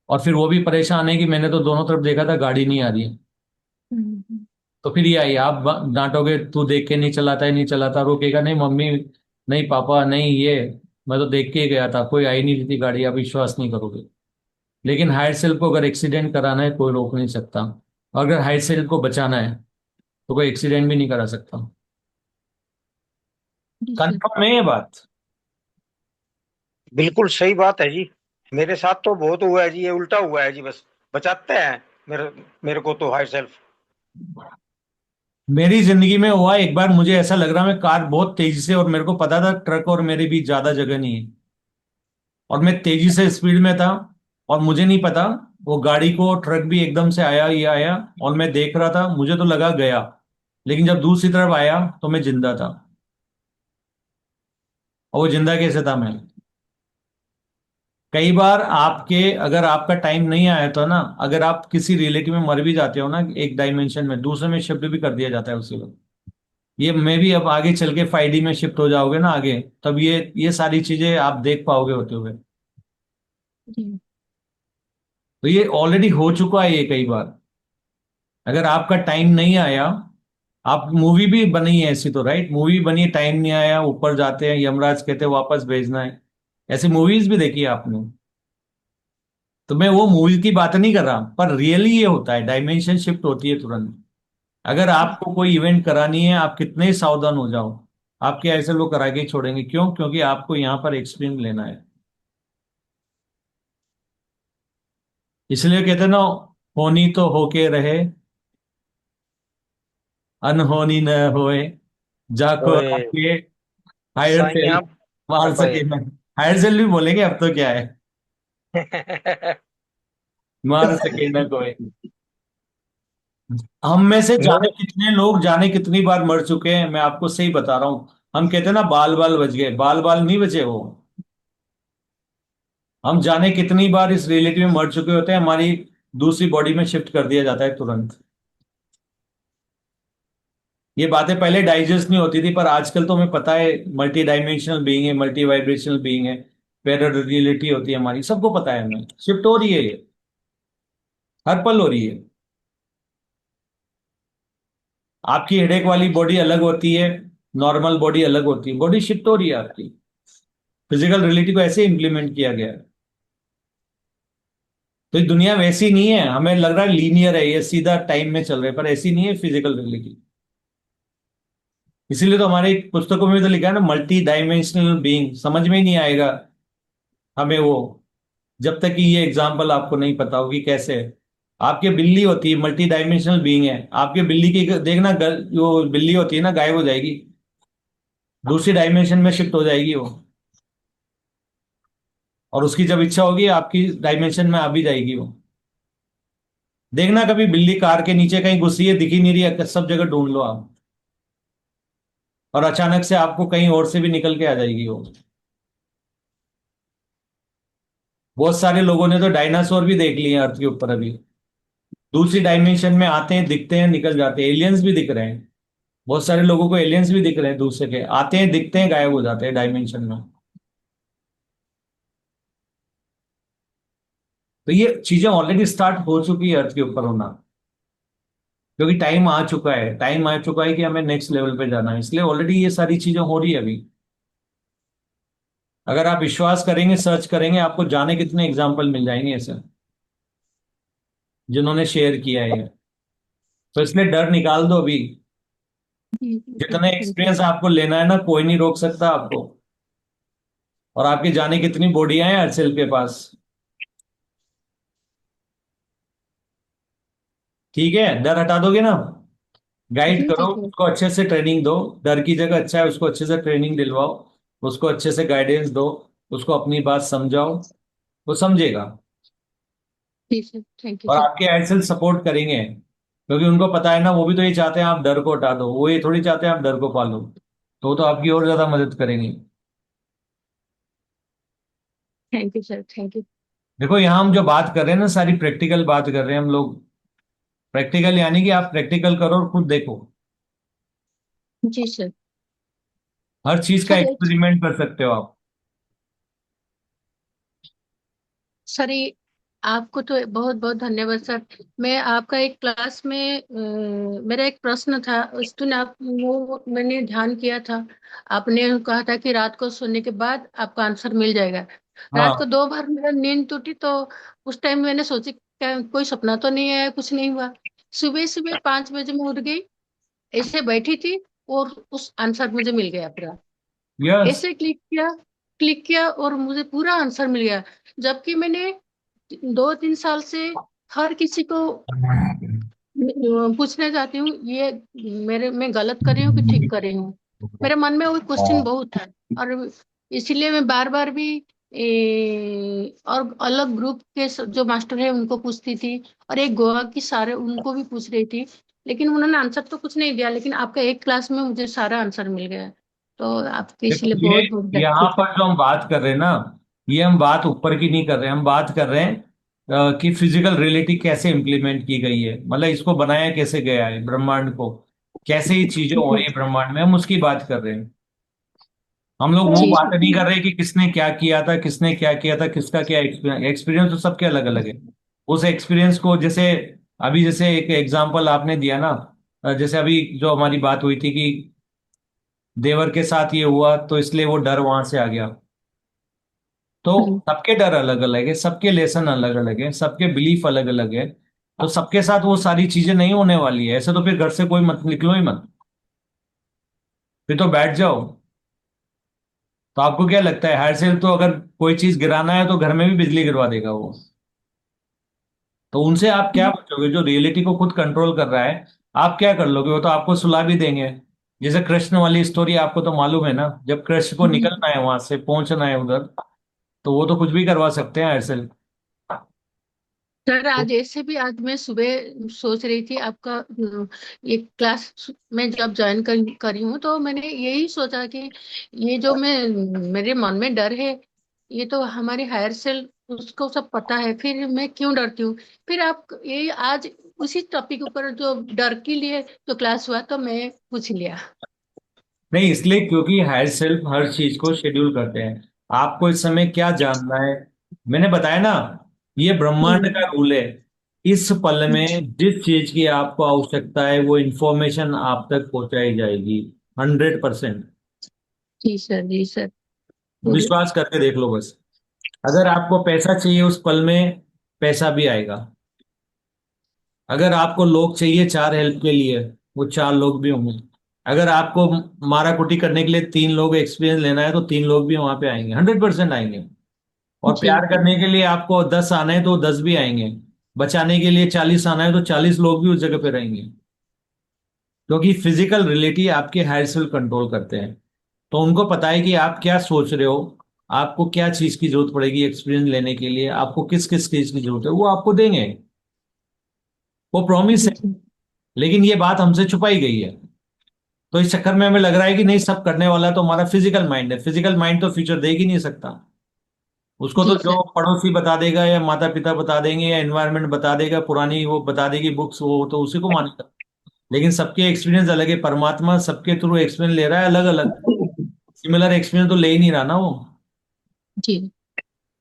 और फिर वो भी परेशान है कि मैंने तो दोनों तरफ देखा था गाड़ी नहीं आ रही है। तो फिर ये आई, आप डांटोगे तू देख के नहीं चलाता है, नहीं चलाता, रोकेगा नहीं मम्मी, नहीं पापा, नहीं ये, मैं तो देख के ही गया था, कोई आई नहीं रही थी गाड़ी, आप विश्वास नहीं करोगे। लेकिन हायर सेल्फ को अगर एक्सीडेंट कराना है कोई रोक नहीं सकता। और अगर हायर सेल्फ को बचाना है तो कोई एक्सीडेंट भी नहीं करा सकता। जी सर। कंफर्म है ये बात? बिल्कुल सही बात है जी। मेरे साथ तो बहुत हुआ है जी, ये उल्टा हुआ है जी, बस बचाते हैं मेरे मेरे को तो हाई सेल्फ। मेरी जिंदगी में हुआ एक बार, मुझे ऐसा लग रहा मैं कार बहुत तेजी से, और मेरे को पता था ट्रक और मेरे बीच ज्यादा जगह नहीं है, और मैं तेजी से स्पीड में था, और मुझे नहीं पता वो गाड़ी को ट्रक भी एकदम से आया, ये आया, और मैं देख रहा था, मुझे तो लगा गया, लेकिन जब दूसरी तरफ आया तो मैं जिंदा था। और वो जिंदा कैसे था मैं? कई बार आपके, अगर आपका टाइम नहीं आया तो ना, अगर आप किसी रिलेटिव में मर भी जाते हो ना, एक डायमेंशन में दूसरे में शिफ्ट भी कर दिया जाता है उसी वक्त। ये मैं भी अब आगे चल के 5D में शिफ्ट हो जाओगे ना आगे, तब ये सारी चीजें आप देख पाओगे होते हुए। जी तो ये ऑलरेडी हो चुका है ये कई बार। अगर आपका टाइम नहीं आया, आप मूवी भी बनी है ऐसी तो, राइट, मूवी बनी है, टाइम नहीं आया, ऊपर जाते हैं, यमराज कहते हैं वापस भेजना है। ऐसी मूवीज भी देखी है आपने? तो मैं वो मूवी की बात नहीं कर रहा, पर रियली ये होता है, डायमेंशन शिफ्ट होती है तुरंत। अगर आपको कोई इवेंट करानी है, आप कितने ही सावधान हो जाओ, आपके ऐसे लोग करा के ही छोड़ेंगे। क्यों? क्योंकि आपको यहाँ पर एक्सपीरियंस लेना है। इसलिए कहते हैं ना, होनी तो होके रहे, अनहोनी न होए, जाको ओए आके हायर सेल साइया मार पापे। सके ना। हायर सेल भी बोलेंगे अब तो क्या है, मार सके ना कोई। हम में से जाने मेरे कितने लोग जाने कितनी बार मर चुके हैं, मैं आपको सही बता रहा हूं। हम कहते हैं ना बाल बाल बच गए, बाल बाल नहीं बचे वो। हम जाने कितनी बार इस रियलिटी में मर चुके होते हैं, हमारी दूसरी बॉडी में शिफ्ट कर दिया जाता है तुरंत। ये बातें पहले डाइजेस्ट नहीं होती थी, पर आजकल तो हमें पता है मल्टी डायमेंशनल बीइंग है, मल्टी वाइब्रेशनल बीइंग है, पैरेलल रियलिटी होती है हमारी, सबको पता है, हमें शिफ्ट हो रही है ये, हर पल हो रही है। आपकी हेडेक वाली बॉडी अलग होती है, नॉर्मल बॉडी अलग होती है, बॉडी शिफ्ट हो रही है आपकी। फिजिकल रियलिटी को ऐसे इम्प्लीमेंट किया गया है। तो ये दुनिया वैसी नहीं है, हमें लग रहा है लीनियर है, ये सीधा टाइम में चल रहा है, पर ऐसी नहीं है फिजिकल रियलिटी। इसीलिए तो हमारे पुस्तकों में तो लिखा है ना, मल्टी डायमेंशनल बीइंग। समझ में ही नहीं आएगा हमें वो, जब तक कि ये एग्जाम्पल आपको नहीं पता होगी कैसे है। आपकी बिल्ली होती है, मल्टी डायमेंशनल बीइंग है, आपके बिल्ली की देखना जो बिल्ली होती है ना, गायब हो जाएगी, दूसरी डायमेंशन में शिफ्ट हो जाएगी वो, और उसकी जब इच्छा होगी आपकी डायमेंशन में आ भी जाएगी वो। देखना कभी बिल्ली कार के नीचे कहीं घुसी है, दिखी नहीं रही है, सब जगह ढूंढ लो आप, और अचानक से आपको कहीं और से भी निकल के आ जाएगी वो। बहुत सारे लोगों ने तो डायनासोर भी देख लिए हैं अर्थ के ऊपर अभी, दूसरी डायमेंशन में आते हैं, दिखते हैं, निकल जाते हैं। एलियंस भी दिख रहे हैं, बहुत सारे लोगों को एलियंस भी दिख रहे हैं दूसरे के, आते हैं, दिखते हैं, गायब हो जाते हैं डायमेंशन में। तो ये चीजें ऑलरेडी स्टार्ट हो चुकी है अर्थ के ऊपर होना, क्योंकि टाइम आ चुका है, टाइम आ चुका है कि हमें नेक्स्ट लेवल पे जाना है, इसलिए ऑलरेडी ये सारी चीजें हो रही है अभी। अगर आप विश्वास करेंगे, सर्च करेंगे, आपको जाने कितने एग्जाम्पल मिल जाएंगे ऐसे, जिन्होंने शेयर किया है। तो इसलिए डर निकाल दो अभी। जी जितने थैंक यू। एक्सपीरियंस आपको लेना है ना, कोई नहीं रोक सकता आपको। और आपकी जाने कितनी बॉडियां हैं हर सेल के पास, ठीक है, डर हटा दोगे ना, गाइड जी करो ठीक है। उसको, अच्छे से ट्रेनिंग दो। डर की जगह अच्छा है उसको अच्छे से ट्रेनिंग दिलवाओ, उसको अच्छे से गाइडेंस दो, उसको अपनी बात समझाओ, वो समझेगा। जी सर थैंक यू और सर। आपके एडसेल सपोर्ट करेंगे, क्योंकि उनको पता है ना, वो भी तो ये चाहते हैं आप डर को हटा दो, वो ये थोड़ी चाहते हैं आप डर को पालो। तो वो तो आपकी और ज्यादा मदद करेंगे। Thank you sir thank you. देखो यहाँ हम जो बात कर रहे हैं ना, सारी प्रैक्टिकल बात कर रहे हैं हम लोग। प्रैक्टिकल यानी कि आप प्रैक्टिकल करो और खुद देखो, जी सर। हर चीज का सर एक एक्सपेरिमेंट कर सकते हो आप। सर ये आपको तो बहुत बहुत धन्यवाद सर। मैं आपका एक क्लास में मेरा एक प्रश्न था, उस दिन आप वो मैंने ध्यान किया था। आपने कहा था कि रात को सोने के बाद आपका आंसर मिल जाएगा। रात को हाँ। 2 बार मेरा नींद टूटी, तो उस टाइम मैंने सोची क्या कोई सपना तो नहीं आया, कुछ नहीं हुआ। सुबह सुबह 5 बजे मैं उठ गई, ऐसे बैठी थी और उस आंसर मुझे मिल गया पूरा। यस। ऐसे क्लिक किया और मुझे पूरा आंसर मिल गया। जबकि मैंने 2-3 साल से हर किसी को पूछना चाहती हूँ ये मेरे मैं गलत कर रही हूँ कि ठीक कर रही हूँ। मेरे मन में वो क्वेश्चन बहुत है, और इसीलिए मैं बार बार भी और अलग ग्रुप के जो मास्टर है उनको पूछती थी, और एक गोवा की सारे उनको भी पूछ रही थी। लेकिन उन्होंने आंसर तो कुछ नहीं दिया, लेकिन आपका एक क्लास में मुझे सारा आंसर मिल गया। तो आपके देखो इसलिए ये, बहुत बहुत यहाँ धन्यवाद। पर जो हम बात कर रहे हैं ना, ये हम बात ऊपर की नहीं कर रहे हैं, हम बात कर रहे हैं कि फिजिकल रियलिटी कैसे इंप्लीमेंट की गई है, मतलब इसको बनाया कैसे गया है, ब्रह्मांड को कैसे ये चीजें हो रही है ब्रह्मांड में, हम उसकी बात कर रहे हैं। हम लोग वो जी बात सर। नहीं कर रहे कि किसने क्या किया था, किसने क्या किया था, किसका क्या एक्सपीरियंस, एक्सपीरियंस तो सबके अलग अलग है। उस एक्सपीरियंस को जैसे, अभी जैसे एक एग्जांपल आपने दिया ना, जैसे अभी जो हमारी बात हुई थी कि देवर के साथ ये हुआ तो इसलिए वो डर वहां से आ गया। तो हम्म, सबके डर अलग अलग है, सबके लेसन अलग अलग है, सबके बिलीफ अलग अलग है। तो सबके साथ वो सारी चीजें नहीं होने वाली है, ऐसे तो फिर घर से कोई मत निकलो ही मत, फिर तो बैठ जाओ। तो आपको क्या लगता है, हायर सेल तो अगर कोई चीज गिराना है तो घर में भी बिजली गिरवा देगा वो। तो उनसे आप क्या बचोगे, जो रियलिटी को खुद कंट्रोल कर रहा है, आप क्या कर लोगे, वो तो आपको सुला भी देंगे। जैसे कृष्ण वाली स्टोरी आपको तो मालूम है ना, जब कृष्ण को जी निकलना है वहां से, पहुंचना है उधर, तो वो तो कुछ भी करवा सकते हैं हायर सेल। सर आज ऐसे भी आज मैं सुबह सोच रही थी आपका एक क्लास में जब ज्वाइन करी हूँ तो मैंने यही सोचा कि ये जो मैं मेरे मन में डर है ये तो हमारी हायर सेल उसको सब पता है, फिर मैं क्यों डरती हूँ। फिर आप ये आज उसी टॉपिक ऊपर जो डर के लिए जो क्लास हुआ तो मैं पूछ लिया। नहीं, इसलिए क्योंकि हायर सेल्फ हर चीज को शेड्यूल करते हैं। आपको इस समय क्या जानना है, मैंने बताया ना, ये ब्रह्मांड हम्म। का रूल है। इस पल में जिस चीज की आपको आवश्यकता है वो इंफॉर्मेशन आप तक पहुंचाई जाएगी। 100%। जी सर, जी सर। पूरे। विश्वास करके देख लो बस। अगर आपको पैसा चाहिए उस पल में पैसा भी आएगा। अगर आपको लोग चाहिए चार हेल्प के लिए, वो चार लोग भी होंगे। अगर आपको मारा कुटी करने के लिए तीन लोग एक्सपीरियंस लेना है तो तीन लोग भी वहां पे आएंगे, 100% आएंगे। और जी प्यार करने के लिए आपको 10 आना है तो 10 भी आएंगे। बचाने के लिए 40 आना है तो 40 लोग भी उस जगह पे रहेंगे। क्योंकि फिजिकल रियलिटी आपके हायर सेल्फ कंट्रोल करते हैं। तो उनको पता है कि आप क्या सोच रहे हो, आपको क्या चीज की जरूरत पड़ेगी एक्सपीरियंस लेने के लिए, आपको किस किस चीज की जरूरत है, वो आपको देंगे। वो प्रॉमिस जी है। जी। लेकिन ये बात हमसे छुपाई गई है। तो इस चक्कर में हमें लग रहा है कि नहीं, सब करने वाला तो हमारा फिजिकल माइंड है। फिजिकल माइंड तो फ्यूचर देख ही नहीं सकता। उसको तो जी जो सर। पड़ोसी बता देगा या माता पिता बता देंगे या एनवायरनमेंट बता देगा, पुरानी वो बता देगी बुक्स, वो तो उसी को मानेगा। लेकिन सबके एक्सपीरियंस अलग है। परमात्मा सबके थ्रू एक्सपीरियंस ले रहा है अलग अलग। सिमिलर एक्सपीरियंस तो ले ही नहीं रहा ना वो। जी।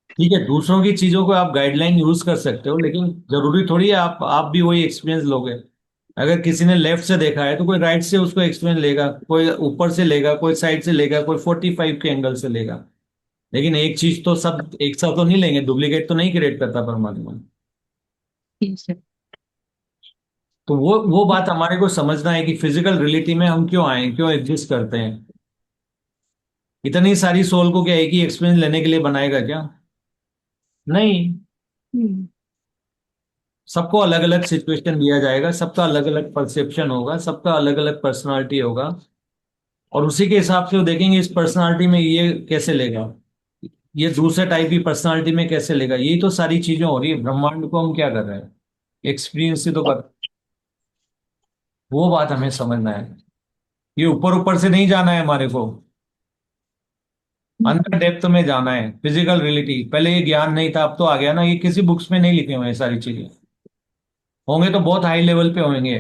ठीक है, दूसरों की चीजों को आप गाइडलाइन यूज कर सकते हो, लेकिन जरूरी थोड़ी है आप भी वही एक्सपीरियंस लोगे। अगर किसी ने लेफ्ट से देखा है तो कोई राइट से उसको एक्सपीरियंस लेगा, कोई ऊपर से लेगा, कोई साइड से लेगा, कोई 45 के एंगल से लेगा। लेकिन एक चीज तो सब एक साथ तो नहीं लेंगे, डुप्लीकेट तो नहीं क्रिएट करता परमात्मा। जी सर। तो वो बात हमारे को समझना है कि फिजिकल रियलिटी में हम क्यों आए, क्यों एग्जिस्ट करते हैं। इतनी सारी सोल को क्या एक ही एक्सपीरियंस लेने के लिए बनाएगा क्या? नहीं। हम्म। सबको अलग अलग सिचुएशन दिया जाएगा, सबका अलग अलग परसेप्शन होगा, सबका अलग अलग पर्सनालिटी होगा। और उसी के हिसाब से वो देखेंगे इस पर्सनालिटी में ये कैसे लेगा, ये दूसरे टाइप की पर्सनालिटी में कैसे लेगा। यही तो सारी चीजें हो रही है। ब्रह्मांड को हम क्या कर रहे हैं, एक्सपीरियंस से तो कर। वो बात हमें समझना है। ये ऊपर ऊपर से नहीं जाना है हमारे को, अंदर डेप्थ में जाना है। फिजिकल रियलिटी पहले ये ज्ञान नहीं था, अब तो आ गया ना। ये किसी बुक्स में नहीं लिखे हुए हैं सारी चीजें। होंगे तो बहुत हाई लेवल पे होंगे।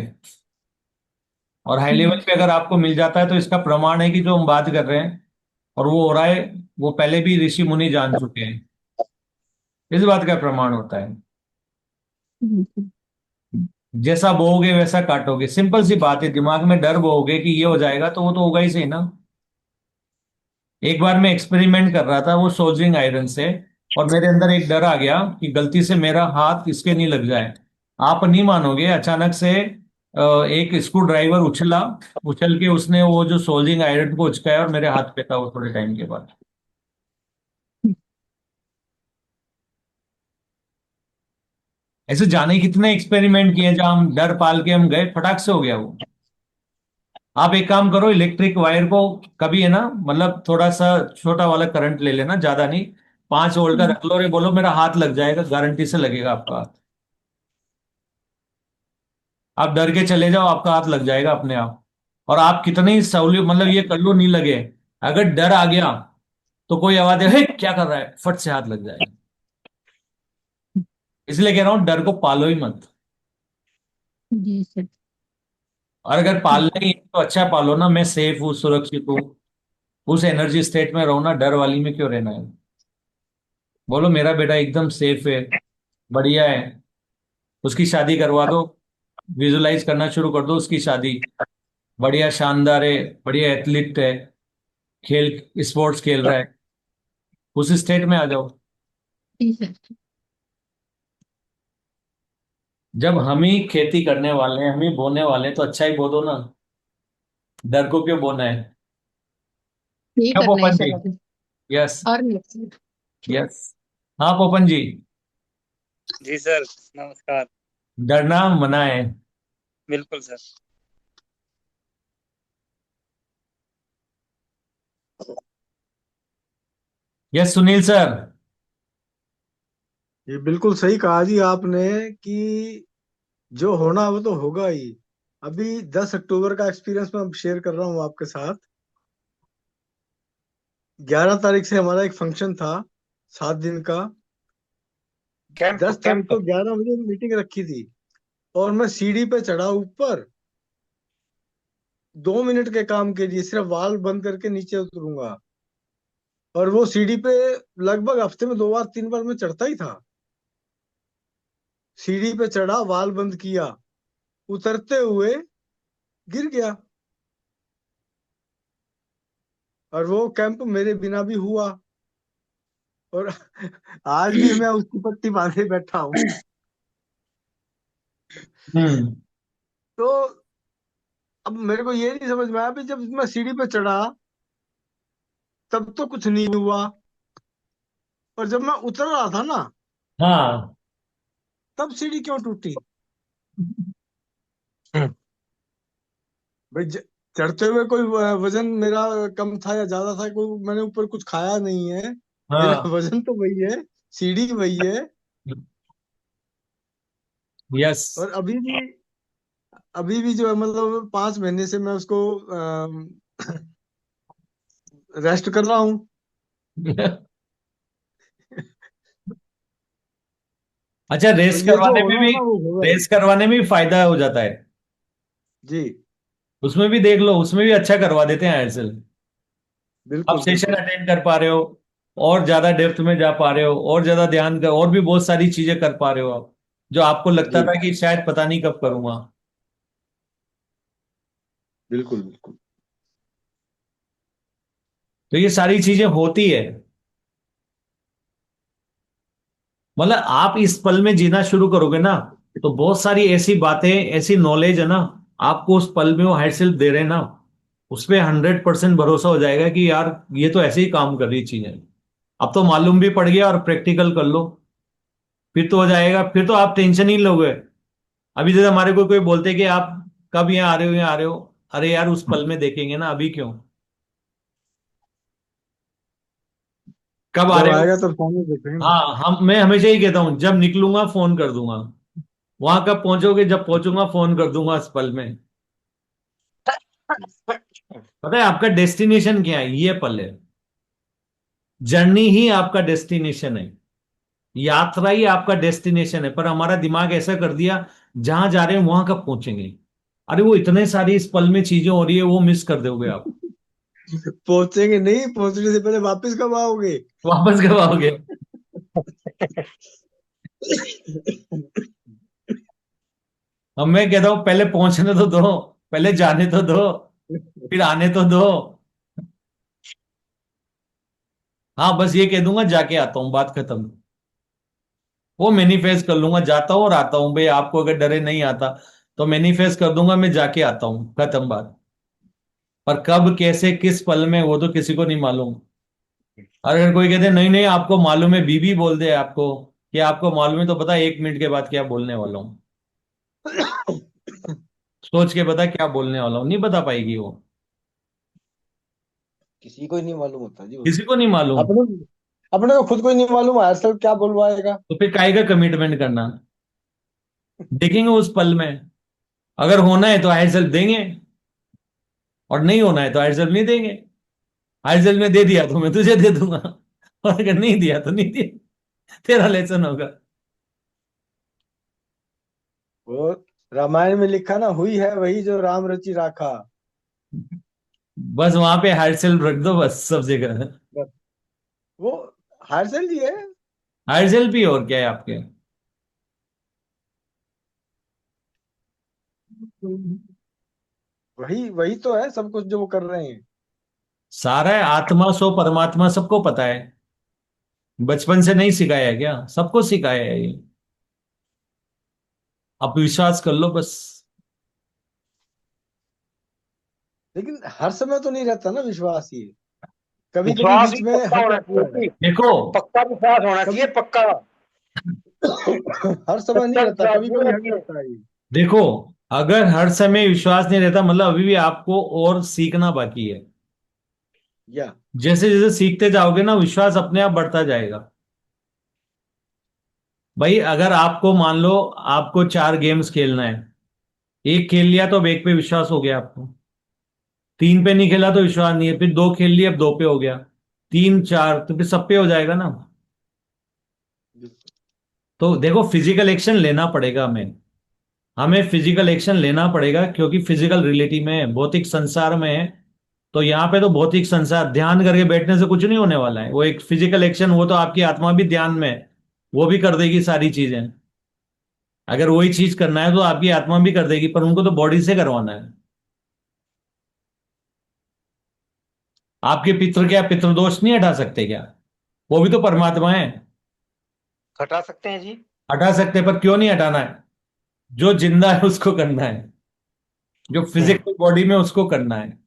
और हाई लेवल पे अगर आपको मिल जाता है तो इसका प्रमाण है कि जो हम बात कर रहे हैं और वो हो रहा है, वो पहले भी ऋषि मुनि जान चुके हैं। इस बात का प्रमाण होता है। हम्म। जैसा बोओगे वैसा काटोगे, सिंपल सी बात है। दिमाग में डर बोओगे कि ये हो जाएगा तो वो तो होगा ही सही ना। एक बार मैं एक्सपेरिमेंट कर रहा था वो सोल्डरिंग आयरन से, और मेरे अंदर एक डर आ गया कि गलती से मेरा हाथ इसके नहीं लग जाए। आप नहीं मानोगे, अचानक से एक स्क्रू ड्राइवर उछला, उछल के उसने वो जो सोल्डरिंग आयरन को उचकाया और मेरे हाथ पे था वो थोड़े टाइम के बाद। ऐसे जाने कितने एक्सपेरिमेंट किए जहां हम डर पाल के हम गए, फटाक से हो गया वो। आप एक काम करो, इलेक्ट्रिक वायर को कभी है ना, मतलब थोड़ा सा छोटा वाला करंट ले लेना, ज्यादा नहीं। 5 वोल्ट का रख लो, और बोलो मेरा हाथ लग जाएगा, गारंटी से लगेगा आपका हाथ। आप डर के चले जाओ, आपका हाथ लग जाएगा अपने आप। और आप कितनी सहूलियत, मतलब ये कर लो नहीं लगे, अगर डर आ गया तो कोई आवाज है, "हे, क्या कर रहा है", फट से हाथ लग जाएगा। इसलिए कह रहा हूं डर को पालो ही मत। जी सर। और अगर पालना ही है तो अच्छा पालो ना, मैं सेफ हूँ, सुरक्षित हूँ। उस एनर्जी स्टेट में रहो ना, डर वाली में क्यों रहना है। बोलो मेरा बेटा एकदम सेफ है, बढ़िया है, उसकी शादी करवा दो। विजुलाइज करना शुरू कर दो उसकी शादी। बढ़िया शानदार है, बढ़िया एथलीट है, खेल स्पोर्ट्स खेल रहा है, उस स्टेट में आ जाओ। जी सर। जब हम ही खेती करने वाले हैं, हम ही बोने वाले हैं, तो अच्छा ही बो दो ना। डर को क्यों बोना है। यही क्या करना है पोपन जी? सर अभी। यस। और नहीं सर। यस। हाँ पोपन जी। जी सर, नमस्कार। डरना मना है। बिल्कुल सर। Yes Sunil sir. ये बिल्कुल सही कहा जी आपने कि जो होना वो तो होगा ही। अभी 10 अक्टूबर का एक्सपीरियंस मैं शेयर कर रहा हूँ आपके साथ। 11 तारीख से हमारा एक फंक्शन था, 7 दिन का। कैंप 10 तारीख कैंप। को 11 बजे मीटिंग रखी थी, और मैं सीढ़ी पे चढ़ा ऊपर। 2 मिनट के काम के लिए सिर्फ वाल बंद करके नीचे उतरूंगा, और वो सीढ़ी पे लगभग हफ्ते में 2 बार 3 बार मैं चढ़ता ही था। सीढ़ी पे चढ़ा, वाल बंद किया, उतरते हुए गिर गया, और वो कैंप मेरे बिना भी हुआ। और आज भी मैं उसकी पट्टी बांधे बैठा हूँ। हम्म। तो अब मेरे को ये नहीं समझ में आया, भी जब मैं सीढ़ी पे चढ़ा तब तो कुछ नहीं हुआ, और जब मैं उतर रहा था ना, हाँ। तब सीढ़ी क्यों टूटी? हम्म। भाई चढ़ते हुए कोई वजन मेरा कम था या ज्यादा था? कोई मैंने ऊपर कुछ खाया नहीं है। मेरा हाँ। वजन तो वही है, सीढ़ी वही है। यस। और अभी भी जो है, मतलब 5 महीने से मैं उसको रेस्ट कर रहा हूँ। अच्छा, तो रेस ये जो करवाने में होना है भी, ना वो होगा ही। रेस करवाने में भी फायदा हो जाता है। जी। उसमें भी देख लो, उसमें भी अच्छा करवा देते हैं एयरसेल। आप बिल्कुल सेशन बिल्कुल। अटेंड कर पा रहे हो, और ज्यादा डेप्थ में जा पा रहे हो, और ज्यादा ध्यान कर, और भी बहुत सारी चीजें कर पा रहे हो आप, जो आपको लगता जी। था कि शायद पता नहीं कब करूंगा। बिल्कुल बिल्कुल। तो ये सारी चीजें होती है। मतलब आप इस पल में जीना शुरू करोगे ना, तो बहुत सारी ऐसी बातें, ऐसी नॉलेज है ना, आपको उस पल में वो हाइट सेल्फ दे रहे हैं ना, उस पे 100% भरोसा हो जाएगा कि यार ये तो ऐसे ही काम कर रही चीजें। अब तो मालूम भी पड़ गया, और प्रैक्टिकल कर लो, फिर तो हो जाएगा, फिर तो आप टेंशन ही लोगे। अभी जैसे हमारे को कोई बोलते कि आप कब यहाँ आ रहे हो, यहाँ आ रहे हो, अरे यार उस पल में देखेंगे ना, अभी क्यों, कब आ जब रहे हो। आएगा तब सामने देखेंगे ना। हाँ, मैं हमेशा ही कहता हूँ, जब निकलूंगा फोन कर दूंगा। वहां कब पहुंचोगे, जब पहुंचूंगा फोन कर दूंगा इस पल में। पता है आपका डेस्टिनेशन क्या है, ये पल है। जर्नी ही आपका डेस्टिनेशन है, यात्रा ही आपका डेस्टिनेशन है, पर हमारा दिमाग ऐसा कर दिया, जहां जा रहे हैं वहां कब पहुंचेंगे। अरे वो इतने सारी इस पल में चीजें हो रही है, वो मिस कर दोगे आप। पहुंचेंगे नहीं, पहुंचने से पहले वापस कब आओगे? वापस कब आओगे। अब मैं कहता हूं पहले पहुंचने तो दो, पहले जाने तो दो, फिर आने तो दो। हाँ, बस ये कह दूंगा जाके आता हूँ, बात खत्म। वो मैनिफेस्ट कर लूंगा, जाता हूँ और आता हूँ भाई, आपको अगर डरे नहीं आता तो मैनिफेस्ट कर दूंगा, मैं जाके आता हूँ, खत्म बात। पर कब, कैसे, किस पल में, वो तो किसी को नहीं मालूम। और अगर कोई कहते नहीं नहीं आपको मालूम है, बीबी बोल दे आपको कि आपको मालूम है, तो पता 1 मिनट के बाद क्या बोलने वाला हूँ। सोच के पता क्या बोलने वाला हूँ, नहीं बता पाएगी वो। किसी को ही नहीं मालूम होता जी वो किसी तो। को नहीं मालूम। अपने अपने को खुद को ही नहीं मालूम है सर, क्या बुलवाएगा। तो फिर काहे का कमिटमेंट करना। देखेंगे उस पल में, अगर होना है तो हायर सेल्फ देंगे, और नहीं होना है तो हायर सेल्फ नहीं देंगे। हायर सेल्फ में दे दिया तो मैं तुझे दे दूंगा, और अगर नहीं दिया तो नहीं दिया, तेरा लेसन होगा। वो रामायण में लिखा ना, हुई है वही जो राम रचि राखा। बस वहां पे हायर सेल्फ रख दो, बस सब जगह। बस वो हार्सल जी है। हायर सेल्फ ही, और क्या है आपके। वही वही तो है सब कुछ जो वो कर रहे हैं। सारा है, आत्मा सो परमात्मा, सबको पता है। बचपन से नहीं सिखाया है क्या, सबको सिखाया है ये। आप विश्वास कर लो बस। लेकिन हर समय तो नहीं रहता ना विश्वास ये, कभी कभी विश्वास बीच भी में पक्का हट होना जाता चाहिए है। जी। देखो, पक्का विश्वास होना चाहिए, कभी पक्का। हर समय नहीं कच्चा रहता, विश्वास कभी नहीं कभी होना हट चाहिए। जाता है ये। देखो, अगर हर समय विश्वास नहीं रहता, मतलब अभी भी आपको और सीखना बाकी है। या जैसे जैसे सीखते जाओगे ना, विश्वास अपने आप बढ़ता जाएगा। भाई अगर आपको मान लो आपको 4 गेम्स खेलना है, एक खेल लिया तो अब एक पे विश्वास हो गया आपको, 3 पे नहीं खेला तो विश्वास नहीं है, फिर 2 खेल लिए अब 2 पे हो गया, 3 4 तो फिर सब पे हो जाएगा ना। तो देखो फिजिकल एक्शन लेना पड़ेगा हमें, हमें फिजिकल एक्शन लेना पड़ेगा, क्योंकि फिजिकल रियलिटी में है, भौतिक संसार में है। तो यहाँ पे तो भौतिक संसार, ध्यान करके बैठने से कुछ नहीं होने वाला है, वो एक फिजिकल एक्शन, वो तो आपकी आत्मा भी ध्यान में है, वो भी कर देगी सारी चीजें। अगर वही चीज करना है तो आपकी आत्मा भी कर देगी, पर उनको तो बॉडी से करवाना है। आपके पितृ क्या पितृदोष नहीं हटा सकते क्या? वो भी तो परमात्मा है। हटा सकते हैं जी। हटा सकते हैं, पर क्यों नहीं हटाना है? जो जिंदा है उसको करना है, जो फिजिकल बॉडी में उसको करना है,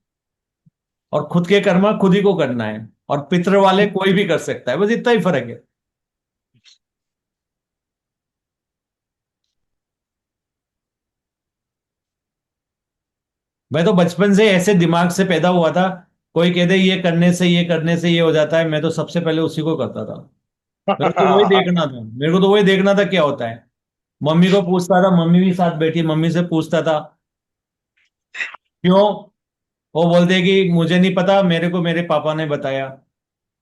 और खुद के कर्म खुद ही को करना है, और पितृ वाले कोई भी कर सकता है, बस इतना ही फर्क है। मैं तो बचपन से ऐसे दिमाग से पैदा हुआ था, कोई कह दे ये करने से ये करने से ये हो जाता है, मैं तो सबसे पहले उसी को करता था। मेरे को तो वही देखना था, मेरे को तो वही देखना था क्या होता है। मम्मी को पूछता था, मम्मी भी साथ बैठी, मम्मी से पूछता था क्यों। वो बोलते कि मुझे नहीं पता, मेरे को मेरे पापा ने बताया,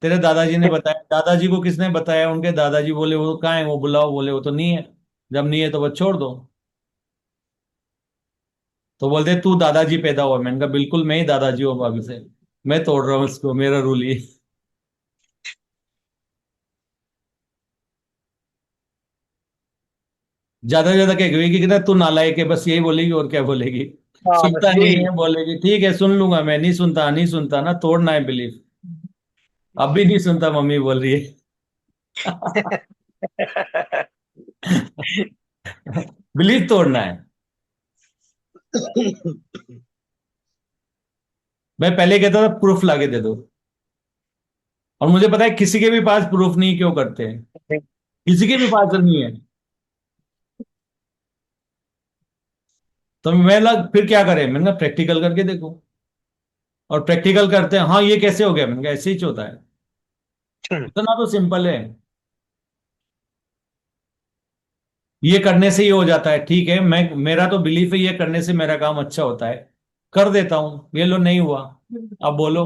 तेरे दादाजी ने बताया। दादाजी को किसने बताया? उनके दादाजी बोले वो कहाँ है, वो बुलाओ, बोले वो तो नहीं है। जब नहीं है तो बस छोड़ दो। तो बोलते तू दादाजी पैदा हुआ, मैंने कहा बिल्कुल मैं ही दादाजी हूँ अभी से, मैं तोड़ रहा हूँ इसको, मेरा रूल ये। ज्यादा से ज्यादा क्या कहेगी कि तू नालायक है, बस यही बोलेगी, और क्या बोलेगी? हाँ बस सुनता नहीं यही। है, बोलेगी ठीक है सुन लूंगा, मैं नहीं सुनता, नहीं सुनता ना, तोड़ना है बिलीफ। अब भी नहीं सुनता, मम्मी बोल रही है। बिलीफ तोड़ना है। मैं पहले कहता था प्रूफ लाके दे दो, और मुझे पता है किसी के भी पास प्रूफ नहीं, क्यों करते हैं, किसी के भी पास नहीं है। तो मैं लग फिर क्या करें, मैंने कहा प्रैक्टिकल करके देखो। और प्रैक्टिकल करते हैं, हाँ ये कैसे हो गया, मैंने कहा ऐसे ही होता है, इतना तो सिंपल है, ये करने से ही हो जाता है, ठीक है मैं, मेरा तो बिलीफ है ये करने से मेरा काम अच्छा होता है, कर देता हूं, ये लो नहीं हुआ, अब बोलो।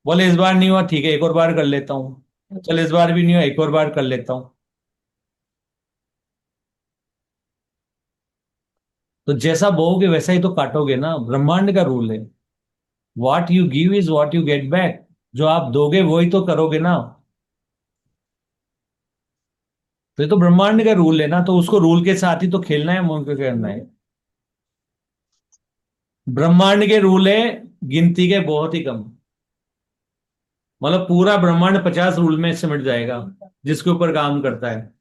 बोले इस बार नहीं हुआ, ठीक है एक और बार कर लेता हूँ, चल इस बार भी नहीं हुआ, एक और बार कर लेता हूँ। तो जैसा बोओगे वैसा ही तो काटोगे ना, ब्रह्मांड का रूल है, what you give is what you get back. जो आप दोगे वही तो करोगे ना। तो ये तो ब्रह्मांड का रूल है ना, तो उसको रूल के साथ ही तो खेलना है, मुझको करना है। ब्रह्मांड के रूल है गिनती के बहुत ही कम, मतलब पूरा ब्रह्मांड 50 रूल में सिमट जाएगा जिसके ऊपर काम करता है।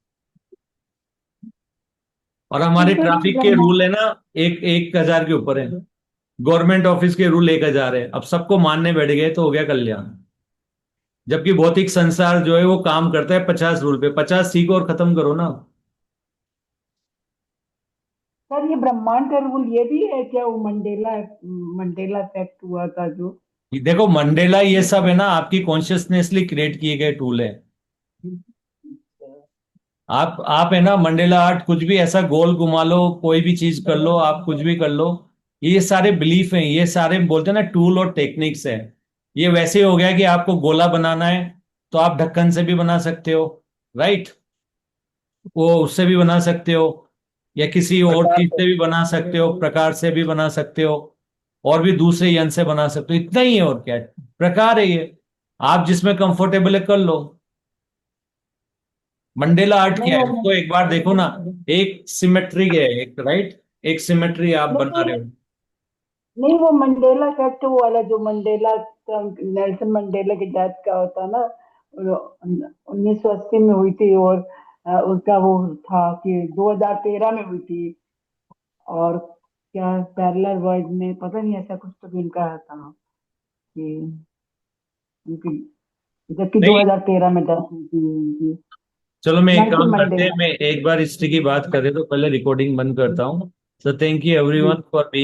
और हमारे तो ये ट्रैफिक के ब्रह्मांड रूल है ना, एक 1,000 के ऊपर है। गवर्नमेंट ऑफिस के रूल 1,000 है, अब सबको मानने बैठ गए तो हो गया कल्याण। जबकि भौतिक संसार जो है वो काम करता है 50 रूल पे, 50 सीखो और खत्म करो ना। सर, ये ब्रह्मांड का रूल ये भी है क्या? वो मंडेला मंडेला इफेक्ट हुआ था जो। देखो मंडेला ये सब है ना, आपकी कॉन्शियसनेसली क्रिएट किए गए टूल है। आप है ना मंडेला आर्ट, कुछ भी ऐसा गोल घुमा लो, कोई भी चीज कर लो, आप कुछ भी कर लो, ये सारे बिलीफ हैं, ये सारे बोलते हैं ना टूल और टेक्निक्स है। ये वैसे ही हो गया कि आपको गोला बनाना है तो आप ढक्कन से भी बना सकते हो, राइट, वो उससे भी बना सकते हो, या किसी और प्रकार चीज से। से भी बना सकते हो, प्रकार से भी बना सकते हो, और भी दूसरे यंत्र से बना सकते हो, इतना ही है, और क्या है? प्रकार है ये, आप जिसमें कंफर्टेबल है कर लो। मंडेला आर्ट नहीं क्या है वो उसको एक बार देखो ना, एक सिमेट्री है, एक राइट, एक सिमेट्री आप बना नहीं रहे हो। नहीं, वो मंडेला इफेक्ट वो वाला जो मंडेला नेल्सन मंडेला की डेथ का होता ना, 1980 में हुई थी, और उसका वो था कि 2013 में हुई थी, और क्या पैरेलल वर्ल्ड में पता नहीं ऐसा कुछ तो भी उनका था कि उनकी, जबकि नहीं, 2013 में डेथ हुई थी उनकी। चलो मैं एक नेल्सन काम करते हैं, मंडेला। मैं एक बार हिस्ट्री की बात करें तो पहले रिकॉर्डिंग बंद करता हूँ। So thank you everyone for